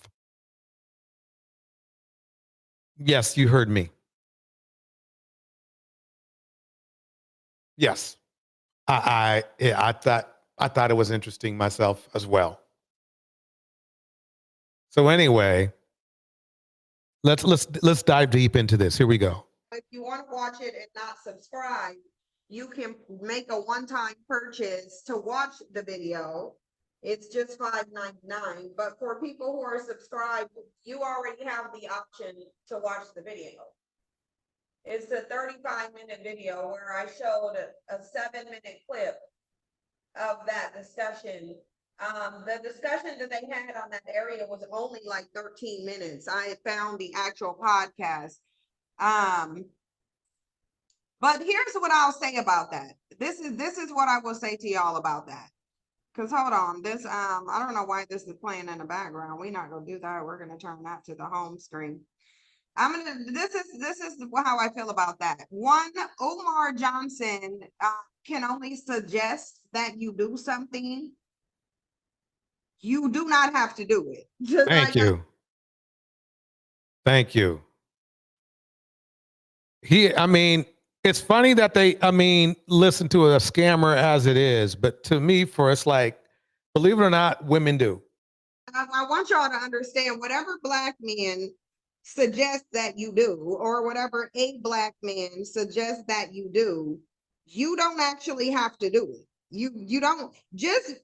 S1: Yes, you heard me. Yes, I thought it was interesting myself as well. So anyway, let's dive deep into this. Here we go.
S19: If you want to watch it and not subscribe, you can make a one-time purchase to watch the video. It's just $5.99. But for people who are subscribed, you already have the option to watch the video. It's a 35-minute video where I showed a 7-minute clip of that discussion. The discussion that they had on that area was only like 13 minutes. I had found the actual podcast. But here's what I'll say about that. This is what I will say to y'all about that. Cause hold on, this I don't know why this is playing in the background. We're not gonna do that. We're gonna turn that to the home screen. This is how I feel about that. One, Umar Johnson can only suggest that you do something. You do not have to do it. Just
S1: Thank
S19: like
S1: you. Thank you. I mean, it's funny that listen to a scammer as it is, but to me, it's like, believe it or not, women do.
S19: I want y'all to understand whatever black men suggest that you do, or whatever a black man suggests that you do, you don't actually have to do it. You don't just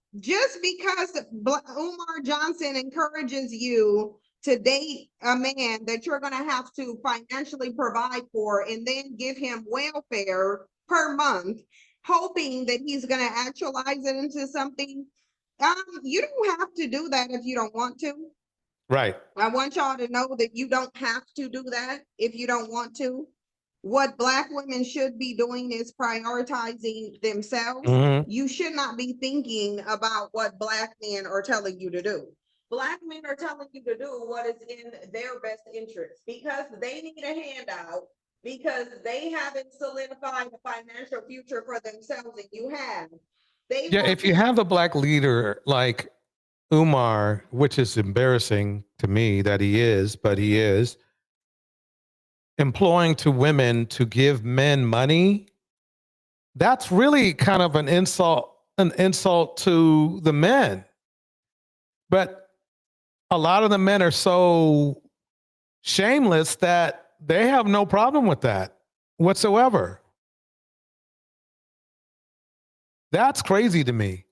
S19: because Umar Johnson encourages you to date a man that you're going to have to financially provide for and then give him welfare per month, hoping that he's going to actualize it into something. You don't have to do that if you don't want to.
S1: Right.
S19: I want y'all to know that you don't have to do that if you don't want to. What black women should be doing is prioritizing themselves. You should not be thinking about what black men are telling you to do. Black men are telling you to do what is in their best interest because they need a handout, because they haven't solidified a financial future for themselves and you have.
S1: If you have a black leader like Umar, which is embarrassing to me that he is, but he is employing to women to give men money, that's really kind of an insult to the men. But a lot of the men are so shameless that they have no problem with that whatsoever. That's crazy to me.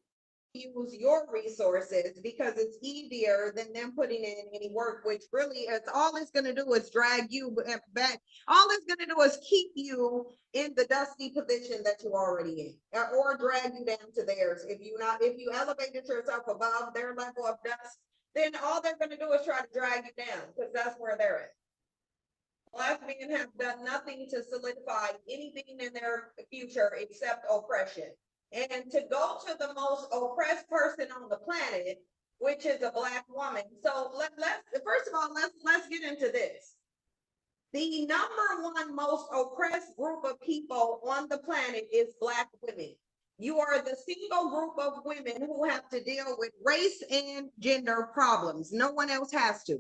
S19: Use your resources because it's easier than them putting in any work, which really is all it's going to do is drag you back. All it's going to do is keep you in the dusty position that you're already in, or drag you down to theirs. If you elevated yourself above their level of dust, then all they're going to do is try to drag you down because that's where they're at. Black men have done nothing to solidify anything in their future except oppression. And to go to the most oppressed person on the planet, which is a black woman. So let's first of all, let's get into this. The number one most oppressed group of people on the planet is black women. You are the single group of women who have to deal with race and gender problems. No one else has to.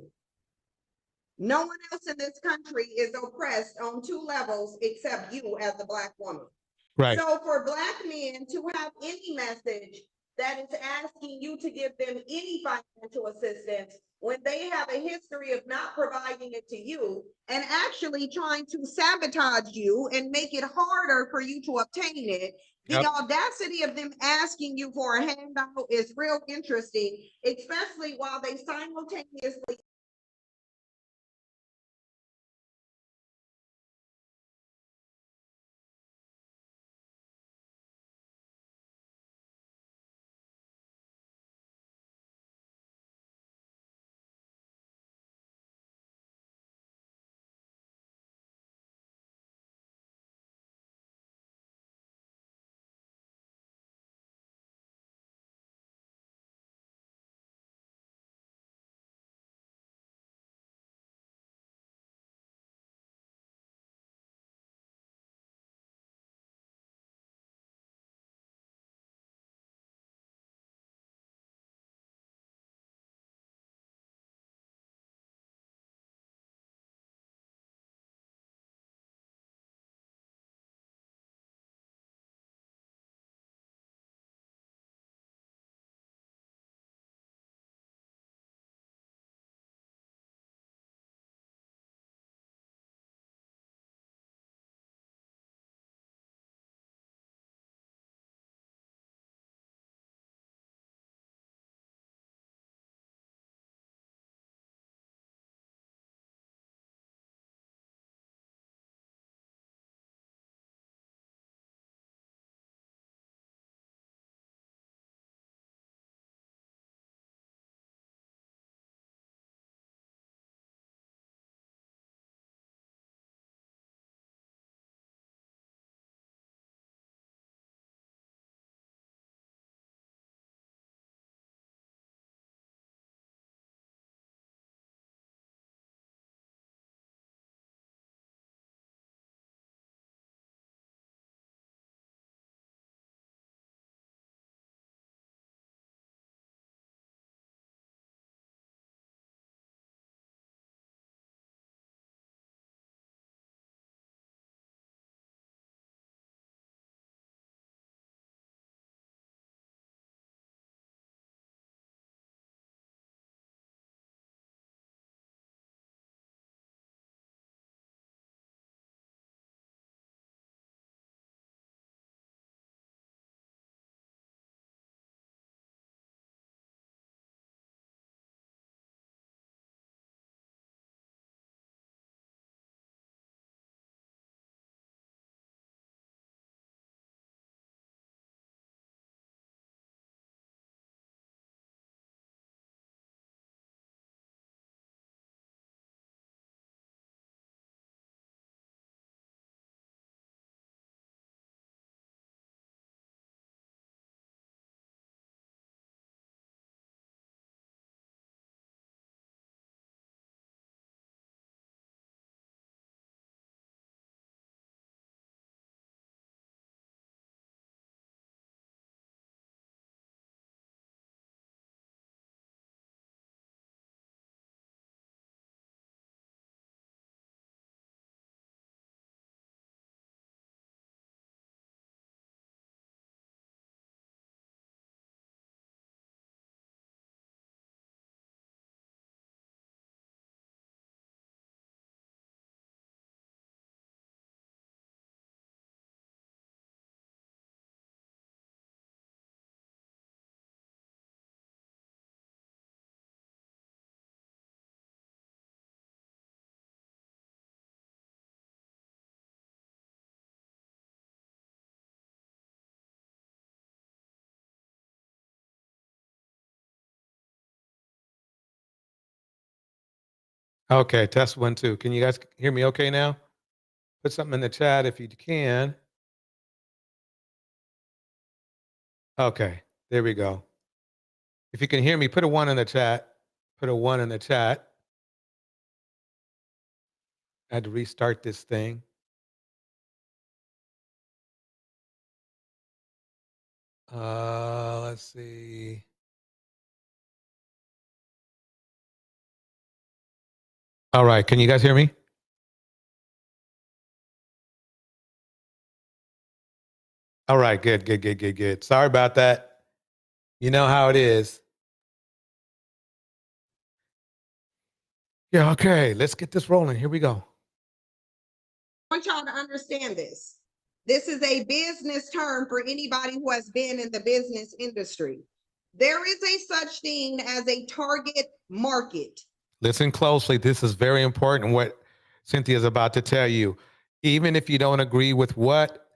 S19: No one else in this country is oppressed on two levels except you as a black woman.
S1: Right.
S19: So for black men to have any message that is asking you to give them any financial assistance when they have a history of not providing it to you and actually trying to sabotage you and make it harder for you to obtain it, the audacity of them asking you for a handout is real interesting, especially while they simultaneously
S1: Okay, test 1, 2. Can you guys hear me okay now? Put something in the chat if you can. Okay, there we go. If you can hear me, put a 1 in the chat. Put a 1 in the chat. I had to restart this thing. Let's see. All right, can you guys hear me? All right, good, good, good, good, good. Sorry about that. You know how it is. Yeah, okay, let's get this rolling. Here we go.
S19: I want y'all to understand this. This is a business term for anybody who has been in the business industry. There is a such thing as a target market.
S1: Listen closely. This is very important what Cynthia's about to tell you. Even if you don't agree with what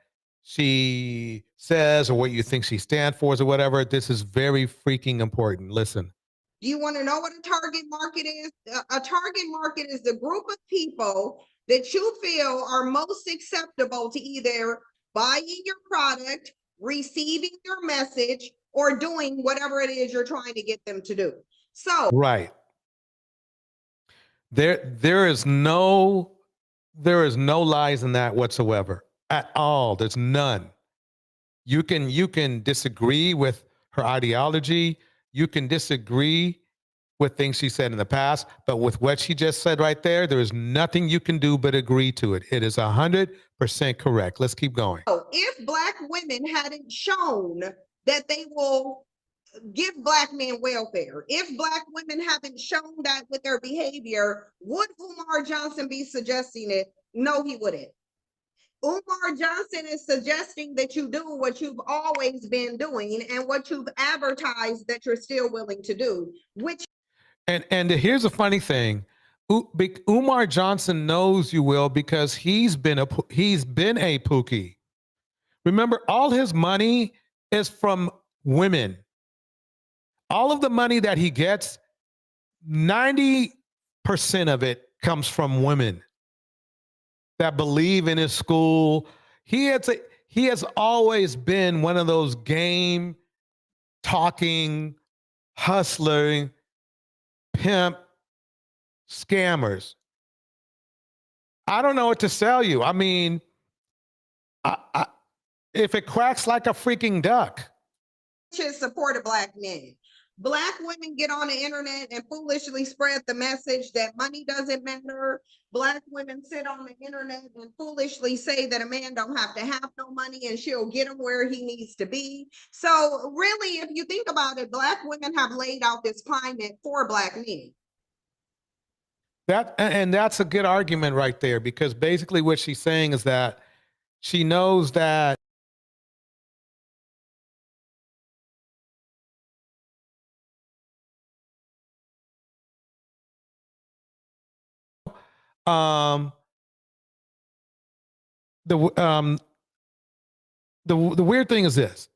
S1: she says or what you think she stands for or whatever, this is very freaking important. Listen.
S19: Do you want to know what a target market is? A target market is the group of people that you feel are most acceptable to either buying your product, receiving your message, or doing whatever it is you're trying to get them to do. So,
S1: right. There is no lies in that whatsoever at all. There's none. You can disagree with her ideology. You can disagree with things she said in the past, but with what she just said right there, there is nothing you can do but agree to it. It is 100% correct. Let's keep going.
S19: if Black women hadn't shown that they will give Black men welfare, if Black women haven't shown that with their behavior, would Umar Johnson be suggesting it? No, he wouldn't. Umar Johnson is suggesting that you do what you've always been doing and what you've advertised that you're still willing to do, which
S1: And here's a funny thing. Umar Johnson knows you will because he's been a Pookie. Remember, all his money is from women. All of the money that he gets, 90% of it comes from women that believe in his school. He has always been one of those game talking, hustling, pimp scammers. I don't know what to tell you. I mean, if it quacks like a freaking duck.
S19: is supported Black men. Black women get on the internet and foolishly spread the message that money doesn't matter. Black women sit on the internet and foolishly say that a man don't have to have no money and she'll get him where he needs to be. So really, if you think about it, Black women have laid out this climate for Black men.
S1: That's a good argument right there, because basically what she's saying is that she knows that um the weird thing is this.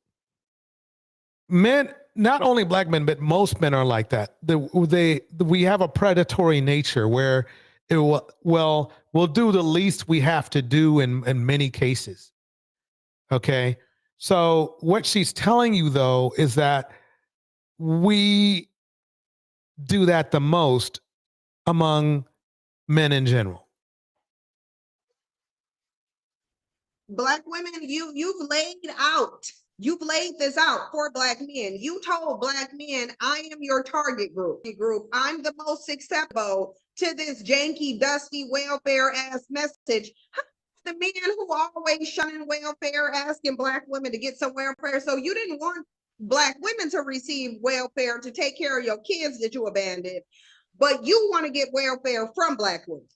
S1: Men, not only Black men, but most men are like that. We have a predatory nature where we'll do the least we have to do in many cases. Okay. So what she's telling you though is that we do that the most among men in general.
S19: Black women, you've laid this out for Black men. You told Black men, I am your target group. I'm the most acceptable to this janky, dusty welfare ass message. The men who always shunning welfare, asking Black women to get some welfare. So you didn't want Black women to receive welfare to take care of your kids that you abandoned, but you want to get welfare from Black women.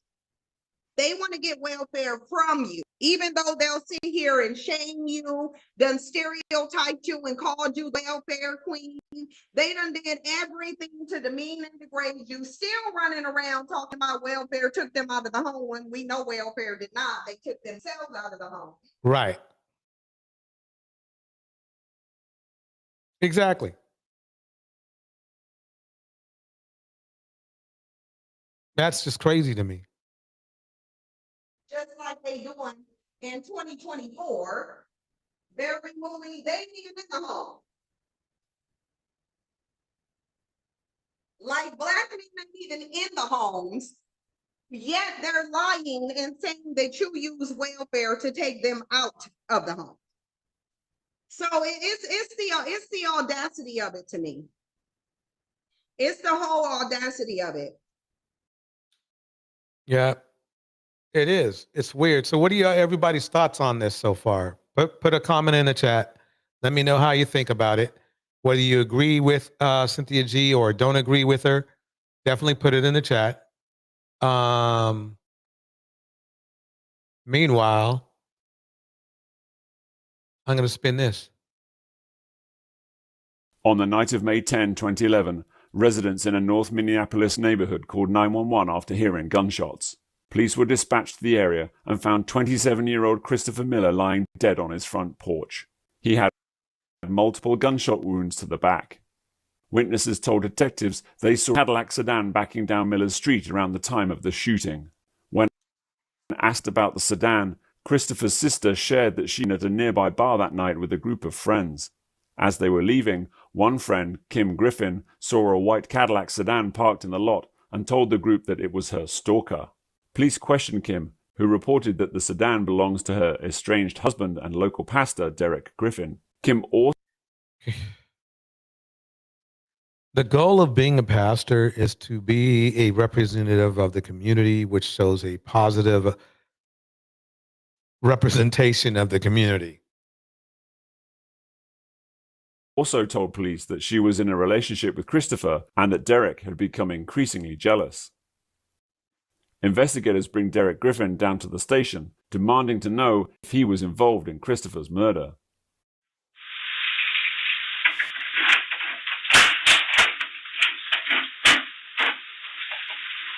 S19: They want to get welfare from you, even though they'll sit here and shame you, done stereotyped you and called you welfare queen. They done did everything to demean and degrade you, still running around talking about welfare took them out of the home when we know welfare did not. They took themselves out of the home.
S1: Right. Exactly. That's just crazy to me.
S19: Just like they doing in 2024, they're removing, they ain't even in the home. Like black men ain't even in the homes, yet they're lying and saying that you use welfare to take them out of the home. So it's the audacity of it to me. It's the whole audacity of it.
S1: Yeah, it is. It's weird. So what are everybody's thoughts on this so far? Put a comment in the chat. Let me know how you think about it. Whether you agree with Cynthia G or don't agree with her, definitely put it in the chat. Meanwhile, I'm going to spin this.
S20: On the night of May 10, 2011, residents in a North Minneapolis neighborhood called 911 after hearing gunshots. Police were dispatched to the area and found 27-year-old Christopher Miller lying dead on his front porch. He had multiple gunshot wounds to the back. Witnesses told detectives they saw a Cadillac sedan backing down Miller's street around the time of the shooting. When asked about the sedan, Christopher's sister shared that she was at a nearby bar that night with a group of friends. As they were leaving, one friend, Kim Griffin, saw a white Cadillac sedan parked in the lot and told the group that it was her stalker. Police questioned Kim, who reported that the sedan belongs to her estranged husband and local pastor, Derek Griffin. Kim also
S1: The goal of being a pastor is to be a representative of the community, which shows a positive representation of the community.
S20: also told police that she was in a relationship with Christopher and that Derek had become increasingly jealous. Investigators bring Derek Griffin down to the station, demanding to know if he was involved in Christopher's murder.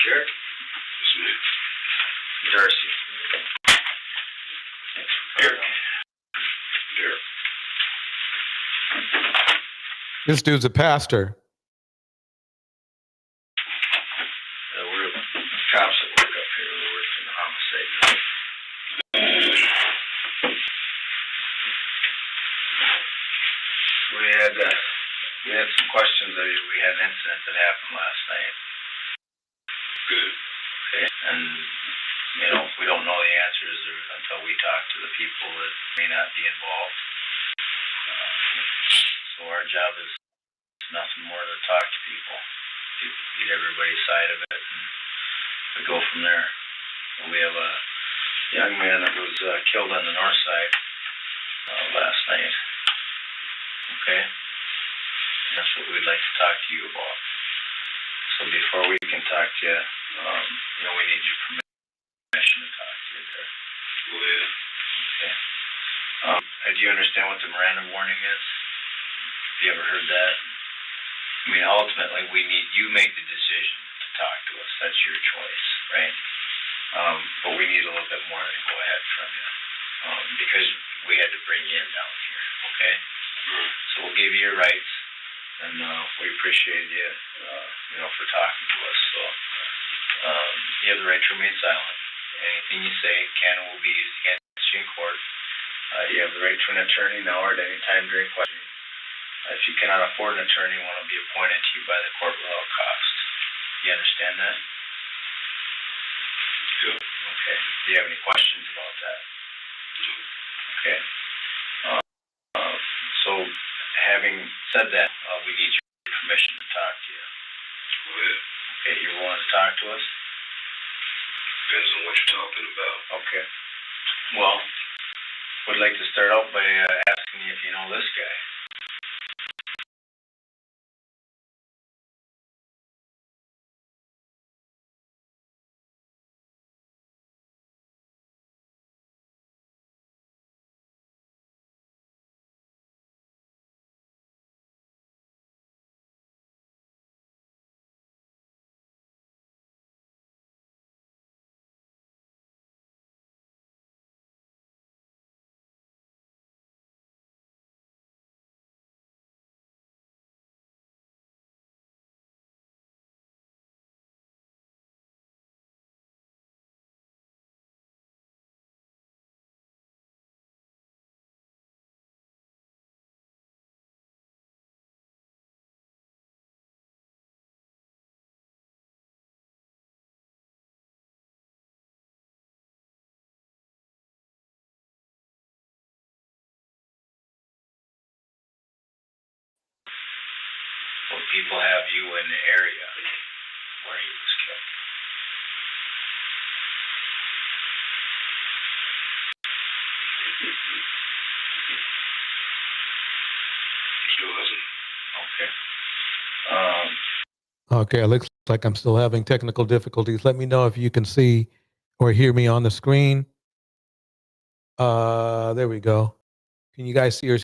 S21: Derek? Darcy. Derek.
S1: This dude's a pastor.
S21: We're the cops that work up here. We work in the homicide unit. We had some questions. We had an incident that happened last night. Good. Okay. And, we don't know the answers until we talk to the people that may not be involved. So our job is nothing more than talk to people, get everybody's side of it, and we go from there. We have a young man that was killed on the north side last night. Okay? That's what we'd like to talk to you about. So before we can talk to you, we need your permission to talk to you there. Go ahead. Okay. Do you understand what the Miranda warning is? Have you ever heard that? I mean, ultimately, you make the decision to talk to us. That's your choice, right? But we need a little bit more than go ahead from you, because we had to bring you in down here, okay? So we'll give you your rights, and we appreciate you, for talking to us. So you have the right to remain silent. Anything you say can and will be used against you in court. You have the right to an attorney now or at any time during questioning. If you cannot afford an attorney, one will be appointed to you by the court without cost. You understand that? Good. Okay. Do you have any questions about that? Okay. So, having said that, we need your permission to talk to you. Okay, you're willing to talk to us? Depends on what you're talking about. Okay. Well, would like to start out by asking you if you know this guy. people have you in the area where he was killed?
S1: Okay, it looks like I'm still having technical difficulties. Let me know if you can see or hear me on the screen. There we go. Can you guys see or?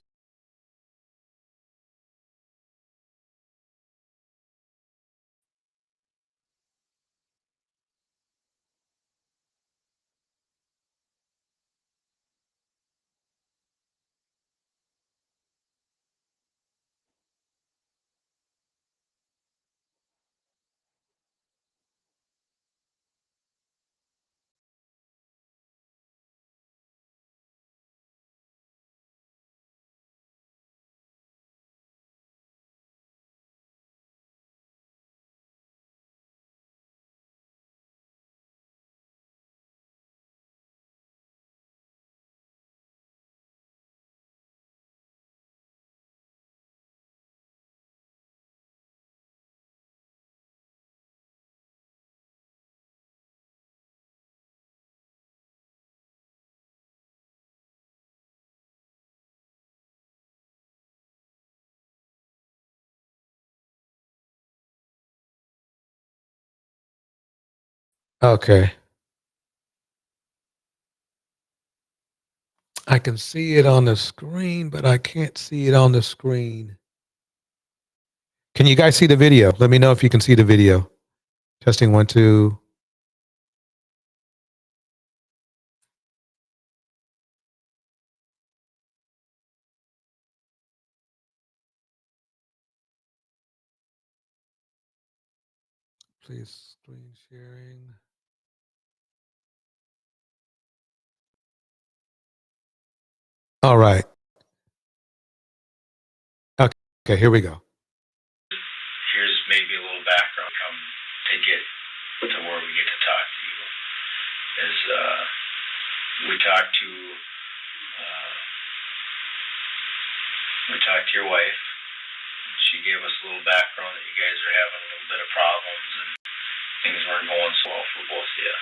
S1: Okay. I can see it on the screen, but I can't see it on the screen. Can you guys see the video? Let me know if you can see the video. Testing 1, 2. Please screen sharing. All right. Okay, here we go.
S21: Here's maybe a little background come to get to where we get to talk to you. Is we talked to your wife. She gave us a little background that you guys are having a little bit of problems and things weren't going so well for both of you.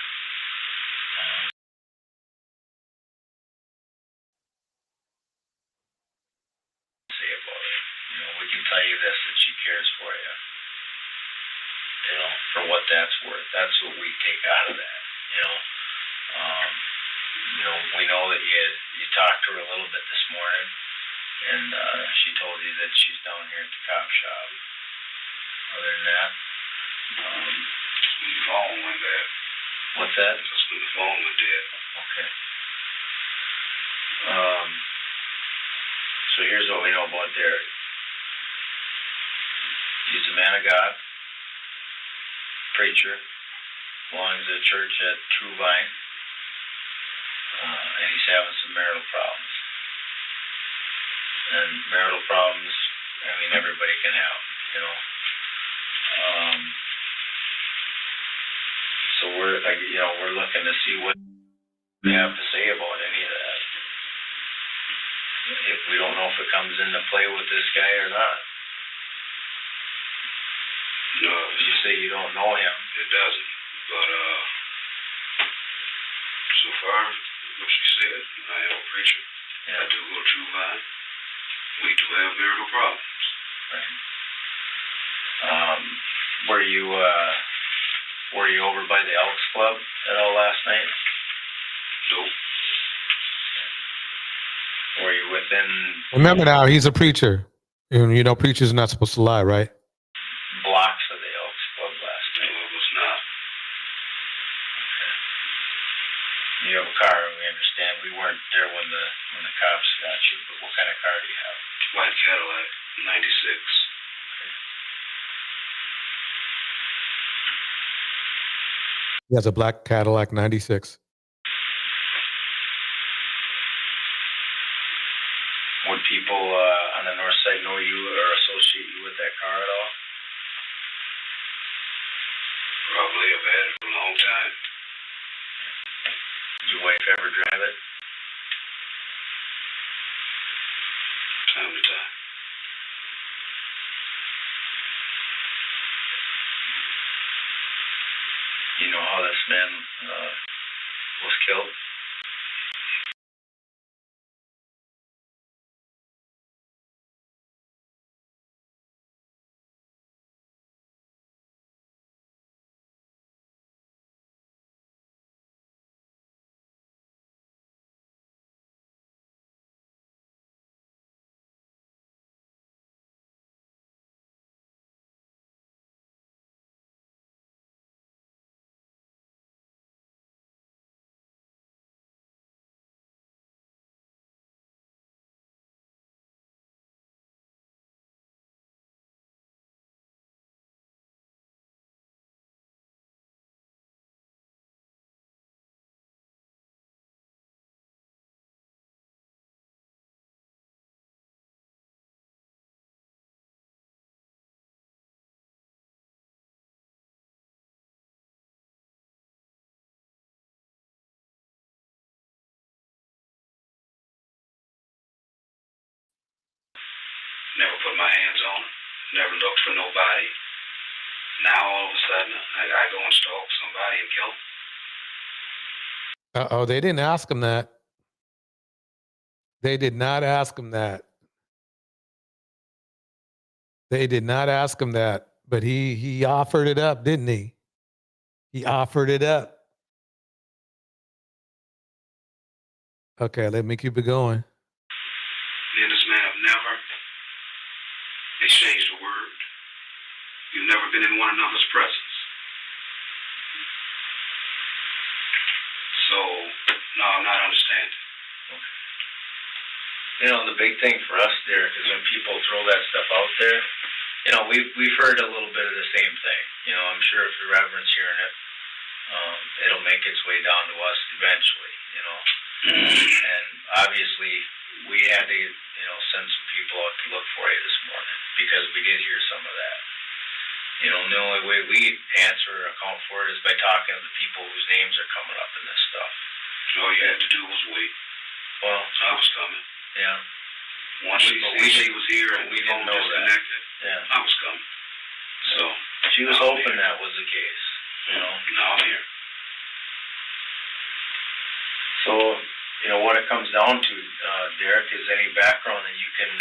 S21: Say about it. We can tell you this, that she cares for you. For what that's worth. That's what we take out of that. We know that you talked to her a little bit this morning, and she told you that she's down here at the cop shop. Other than that, the phone went dead. What's that? That's when the phone went dead. Okay. So here's what we know about Derek. He's a man of God, preacher, belongs to the church at True Vine, and he's having some marital problems. And marital problems, everybody can have, So we're looking to see what we have to say about any of that. If we don't know if it comes into play with this guy or not. No, you say you don't know him. It doesn't. But so far, what she said, I am a preacher. Yeah. I do go to True Vine. We do have marital problems. Right. Were you over by the Elks Club at all last night? Nope. Were you within?
S1: Remember now, he's a preacher. And preachers are not supposed to lie, right?
S21: Blocks of the Elks Club last night? No, it was not. Okay. You have a car, we understand. We weren't there when the cops got you, but what kind of car do you have? White Cadillac, 96.
S1: He has a black Cadillac 96.
S21: Would people on the north side know you or associate you with that car at all? Probably. I've had it for a long time. Did your wife ever drive it? Time to time. You know how this man was killed? Never put my hands on it. Never looked for nobody. Now all of a sudden, I go and stalk somebody and kill them.
S1: Oh, they didn't ask him that. They did not ask him that. They did not ask him that, but he offered it up, didn't he? He offered it up. Okay, let me keep it going.
S21: Me and this man have never exchanged a word. You've never been in one another's presence. So, no, I'm not understanding. You know, the big thing for us, Derek, is when people throw that stuff out there, you know, we've heard a little bit of the same thing. You know, I'm sure if the Reverend's hearing it, it'll make its way down to us eventually, you know. And obviously, we had to, you know, send some people out to look for you this morning because we did hear some of that. You know, the only way we answer or account for it is by talking to the people whose names are coming up in this stuff. All you had to do was wait. Well, I was coming. Yeah. Once she was here and we didn't know disconnected, yeah. I was coming. So she was hoping that was the case. You know, now I'm here. So, you know, what it comes down to, Derek, is any background that you can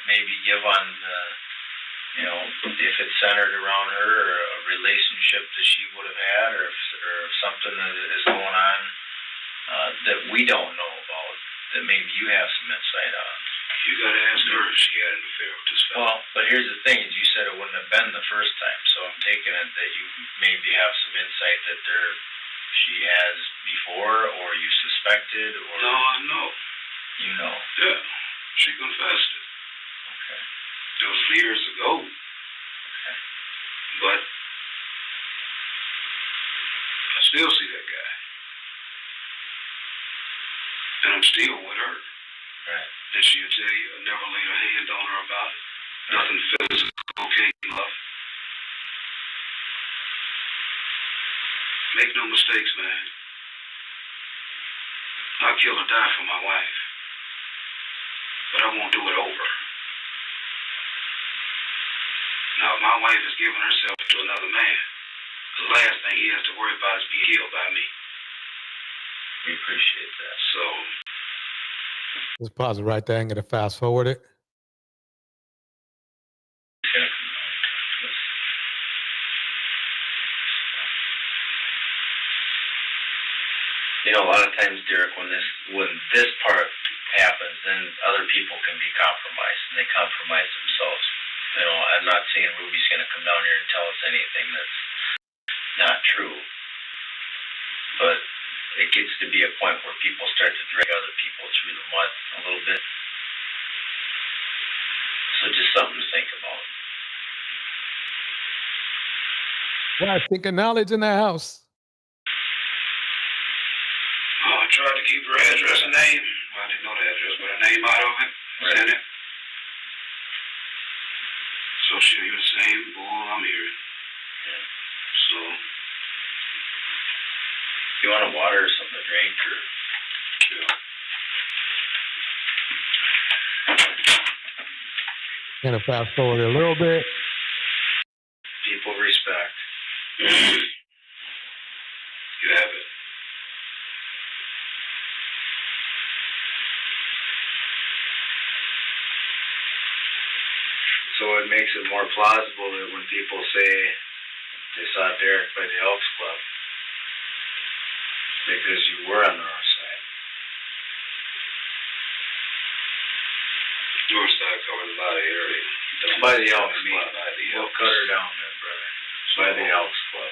S21: maybe give on, you know, if it's centered around her or a relationship that she would have had or something that is going on that we don't know about that maybe you have some insight on. You got to ask her if she had an affair with this fellow. Well, but here's the thing, is you said it wouldn't have been the first time, so I'm taking it that you maybe have some insight that she has before, or you suspected, or... No, I know. You know? Yeah, she confessed it. Okay. It was years ago. Okay. But I still see that guy. And I'm still with her. Right. And she'll tell you, I never laid a hand on her about it. Right. Nothing physical, okay, love. Make no mistakes, man. I'll kill or die for my wife. But I won't do it over. Now, if my wife is giving herself to another man, the last thing he has to worry about is being killed by me. We appreciate that. So...
S1: Let's pause it right there. I'm going to fast forward it.
S21: You know, a lot of times, Derek, when this part happens, then other people can be compromised, and they compromise themselves. You know, I'm not saying Ruby's going to come down here and tell us anything that's not true, but it gets to be a point where people start to drag other people through the mud a little bit. So just something to think about.
S1: Well, I think of knowledge in the house.
S21: Oh, I tried to keep her address and name. Well, I didn't know the address, but her name out of it. Right. In it. So she'll hear the same bull I'm hearing. Yeah. So... You want a water or something to drink, or? Yeah.
S1: Going to fast forward a little bit.
S21: People respect. makes it more plausible that when people say they saw Derek by the Elks Club, because you were on the wrong side.
S2: North side covers a lot of area.
S21: It's by the Elks Club. We'll cut her down then, brother. It's by the Elks Club.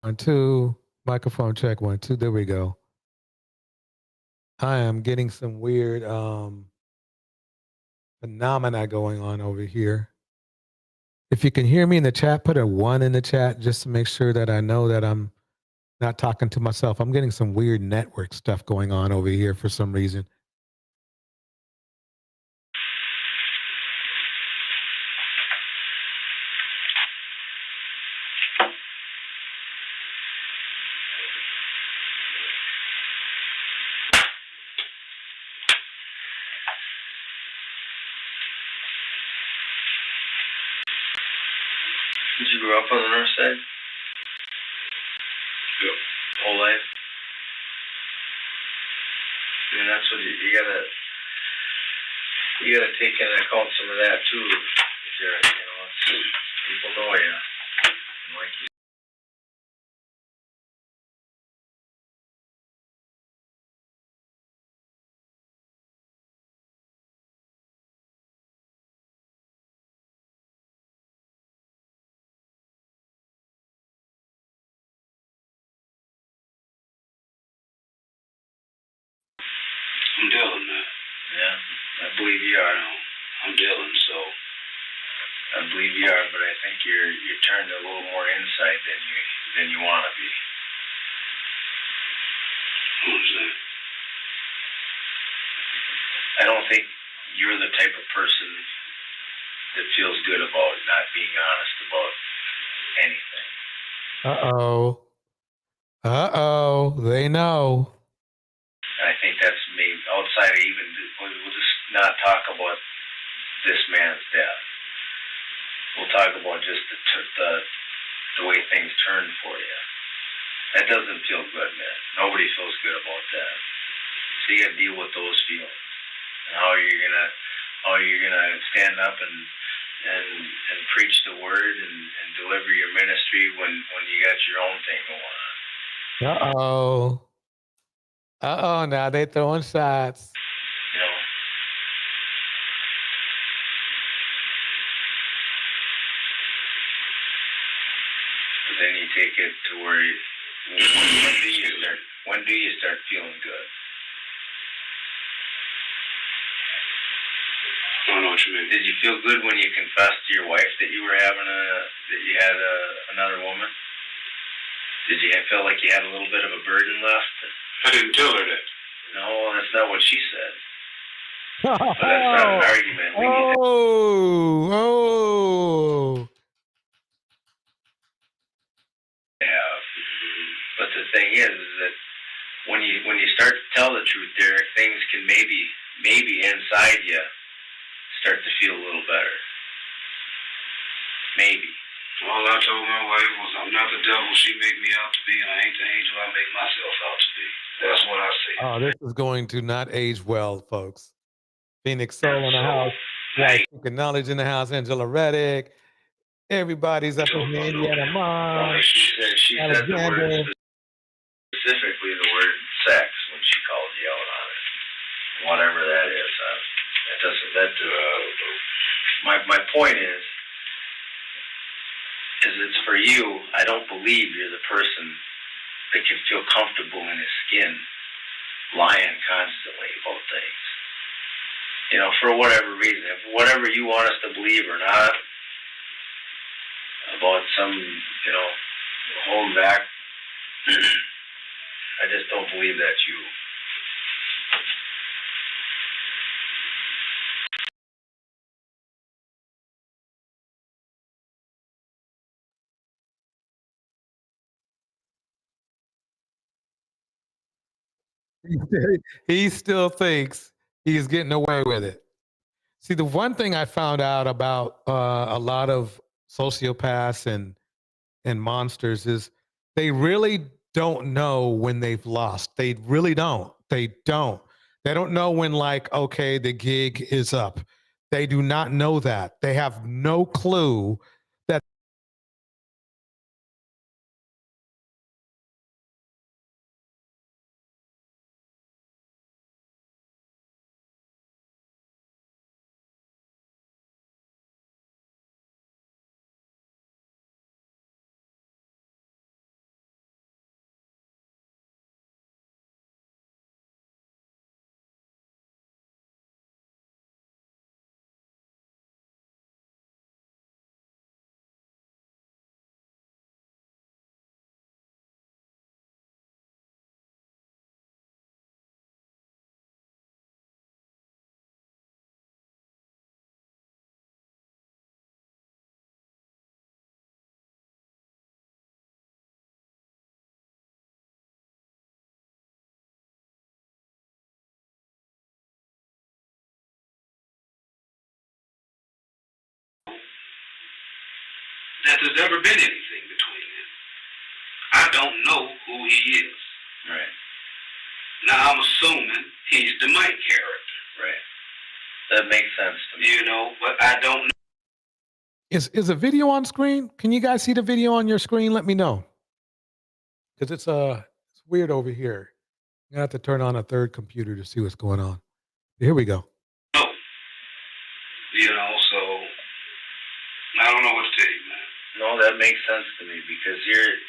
S1: One, two, microphone check, 1, 2, there we go. I am getting some weird phenomena going on over here. If you can hear me in the chat, put a 1 in the chat just to make sure that I know that I'm not talking to myself. I'm getting some weird network stuff going on over here for some reason.
S21: Did you grow up on the north side?
S2: Yep.
S21: Whole life? I mean, that's what you gotta take into account some of that too, Jared. You know, people know you. And like you.
S2: I'm Dylan, man.
S21: Yeah, I believe you are.
S2: I'm Dylan, so
S21: I believe you are, but I think you're turned a little more inside than you want to be.
S2: what was that?
S21: I don't think you're the type of person that feels good about not being honest about anything.
S1: Uh-oh. Uh-oh. They know.
S21: And I think that's maybe outside of even, we'll just not talk about this man's death. We'll talk about just the way things turned for you. That doesn't feel good, man. Nobody feels good about that. So you gotta deal with those feelings. And how you're gonna stand up and preach the word and deliver your ministry when you got your own thing going on.
S1: Uh-oh. Uh-oh, now they throwing shots.
S21: You know. But then you take it to where when do you start feeling good?
S2: I don't know what you mean.
S21: Did you feel good when you confessed to your wife that you were that you had another woman? Did you feel like you had a little bit of a burden left?
S2: I didn't tell her that.
S21: No, that's not what she said. But that's not an argument.
S1: Oh.
S21: Yeah. But the thing is that when you start to tell the truth, Derek, things can maybe inside you start to feel a little better. Maybe.
S2: All I told my wife was, I'm not the devil she make me out to be, and I ain't the angel I make myself out to be. That's what I say.
S1: Oh, this is going to not age well, folks. Phoenix Soul in the house. Right. Knowledge in the house. Angela Reddick. Everybody's up in here. Indiana Mom.
S21: She said the word,
S1: Alexander.
S21: specifically the word sex when she called you out on it. Whatever that is. That doesn't, my point is it's for you. I don't believe you're the person that can feel comfortable in his skin lying constantly about things. You know, for whatever reason. If whatever you want us to believe or not, about some, you know, holding back, I just don't believe that's you.
S1: He still thinks he's getting away with it. See, the one thing I found out about a lot of sociopaths and monsters is they really don't know when they've lost. They really don't. They don't. They don't know when, like, okay, the gig is up. They do not know that. They have no clue that.
S2: That there's ever been anything between them. I don't know who he is.
S21: Right.
S2: Now I'm assuming he's the Mike character.
S21: Right. That makes sense to me.
S2: You know, but I don't know.
S1: Is a video on screen? Can you guys see the video on your screen? Let me know. Because it's weird over here. I have to turn on a third computer to see what's going on. Here we go.
S2: You know, so I don't know what to tell you, man.
S21: No, that makes sense to me because here's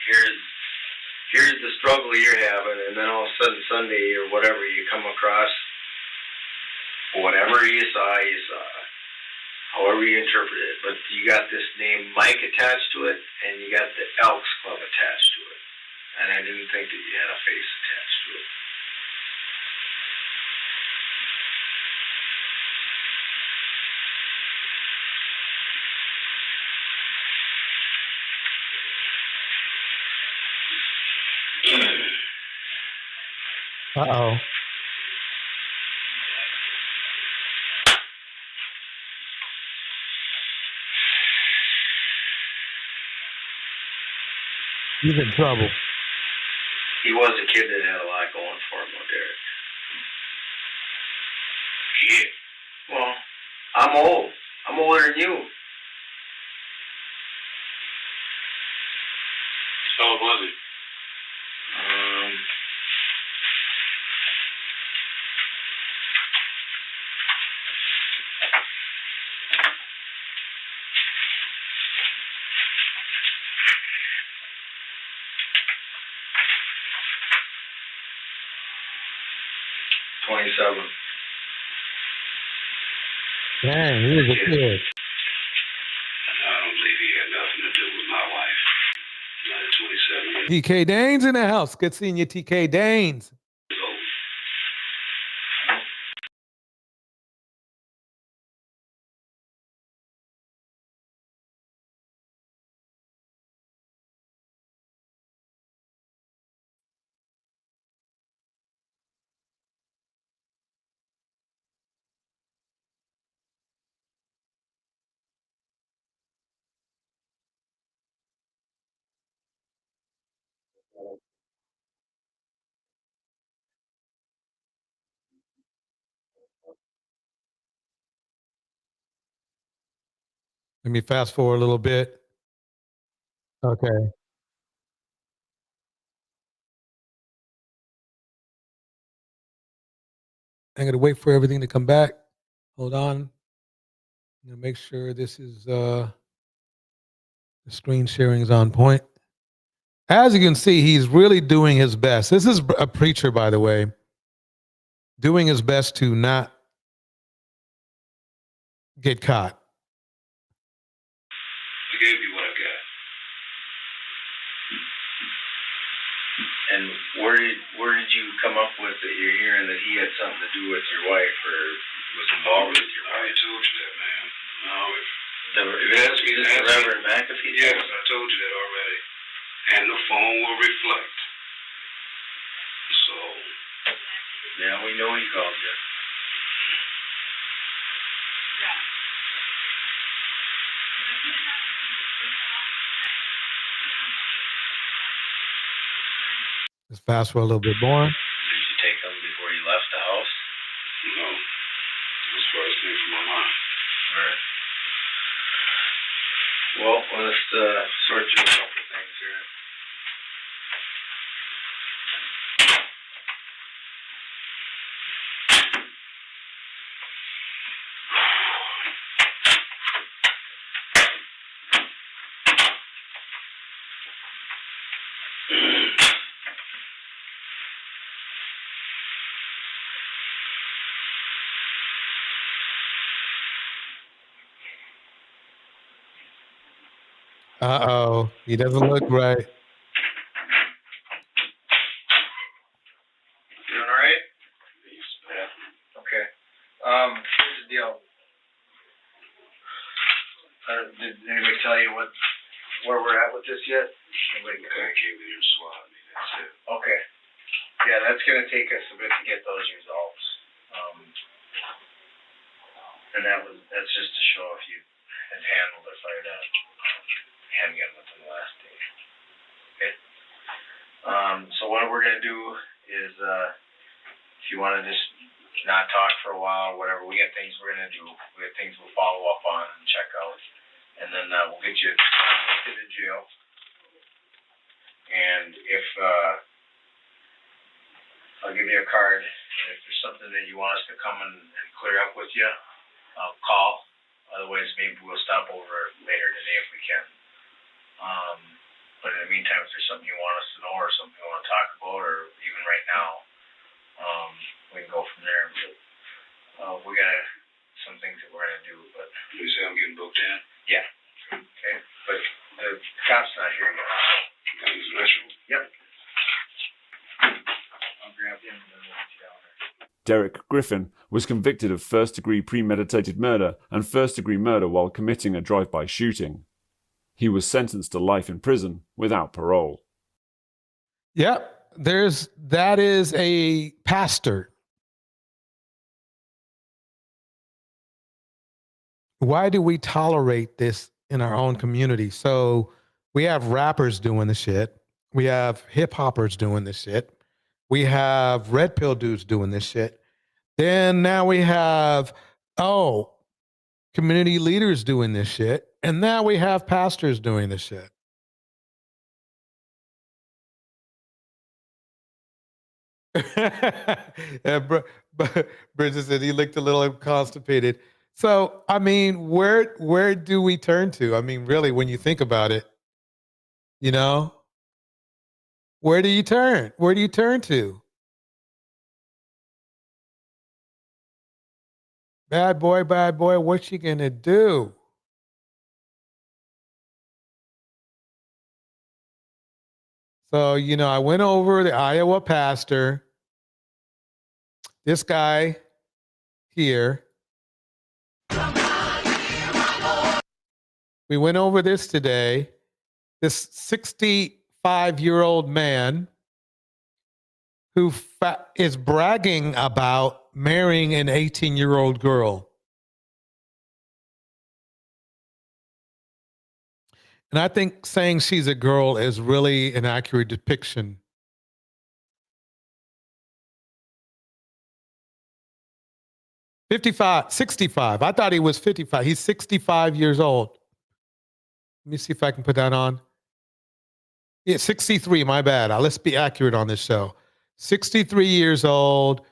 S21: the struggle you're having, and then all of a sudden Sunday or whatever you come across, whatever you saw, however you interpret it. But you got this name Mike attached to it, and you got the Elks Club attached to it, and I didn't think that you had a face attached to it.
S1: Uh-oh. He's in trouble.
S21: He was a kid that had a lot going for him, though, Derek.
S2: Kid?
S21: Well, I'm old. I'm older than you.
S2: How old was he?
S21: Um, $27.
S1: Dang, he was a kid.
S2: I don't believe he had nothing to do with my wife. Not at 27 years
S1: TK Danes in the house. Good seeing you, TK Danes.
S2: old.
S1: Let me fast forward a little bit. Okay. I'm gonna wait for everything to come back. Hold on. I'm gonna make sure this is the screen sharing is on point. As you can see, he's really doing his best. This is a preacher, by the way, doing his best to not get caught.
S2: I gave you what I got.
S21: And where did you come up with that you're hearing that he had something to do with your wife or was involved with your
S2: I already
S21: wife?
S2: told you that, man. No, if
S21: Is this the Reverend McAfee?
S2: yes, I told you that already. And the phone will reflect. So,
S21: Yeah, we know he called you.
S1: Let's fast forward a little bit more.
S21: Did you take him before you left the house?
S2: no, that's the first thing from my mind.
S21: Alright. Well, let's sort through a couple things here.
S1: Uh-oh. He doesn't look right.
S21: Doing alright? Okay. Here's the deal. Did anybody tell you where we're at with this yet?
S2: They kind of came in here and swatted me, that's it.
S21: Okay. Yeah, that's gonna take us a bit to get those results. And that's just to show if you had handled or fired a handgun within the last day. Okay? So what we're gonna do is, if you wanna just not talk for a while or whatever, we got things we're gonna do. We got things we'll follow up on and check out. And then, we'll get you to jail. And if, I'll give you a card, and if there's something that you want us to come and clear up with you, I'll call. Otherwise, maybe we'll stop over later today if we can. But in the meantime, if there's something you want us to know or something you want to talk about, or even right now, we can go from there. But, we got some things that we're gonna do, but.
S2: You say I'm getting booked in?
S21: Yeah. Okay, but the cop's not here yet.
S2: Got his restroom?
S21: Yep. I'll grab him and then we'll get you down there.
S20: Derek Griffin was convicted of first-degree premeditated murder and first-degree murder while committing a drive-by shooting. He was sentenced to life in prison without parole.
S1: Yep. That is a pastor. Why do we tolerate this in our own community? So we have rappers doing the shit. We have hip hoppers doing this shit. We have red pill dudes doing this shit. Then now we have, community leaders doing this shit. And now we have pastors doing this shit. Bridget said he looked a little constipated. So, I mean, where do we turn to? I mean, really, when you think about it, where do you turn? Where do you turn to? Bad boy, what you gonna do? So, I went over the Iowa pastor, this guy here. We went over this today. This 65-year-old man who is bragging about marrying an 18-year-old girl. And I think saying she's a girl is really an accurate depiction. "65. I thought he was 55. He's 65 years old. Let me see if I can put that on. Yeah, 63, my bad. Let's be accurate on this show. 63 years old.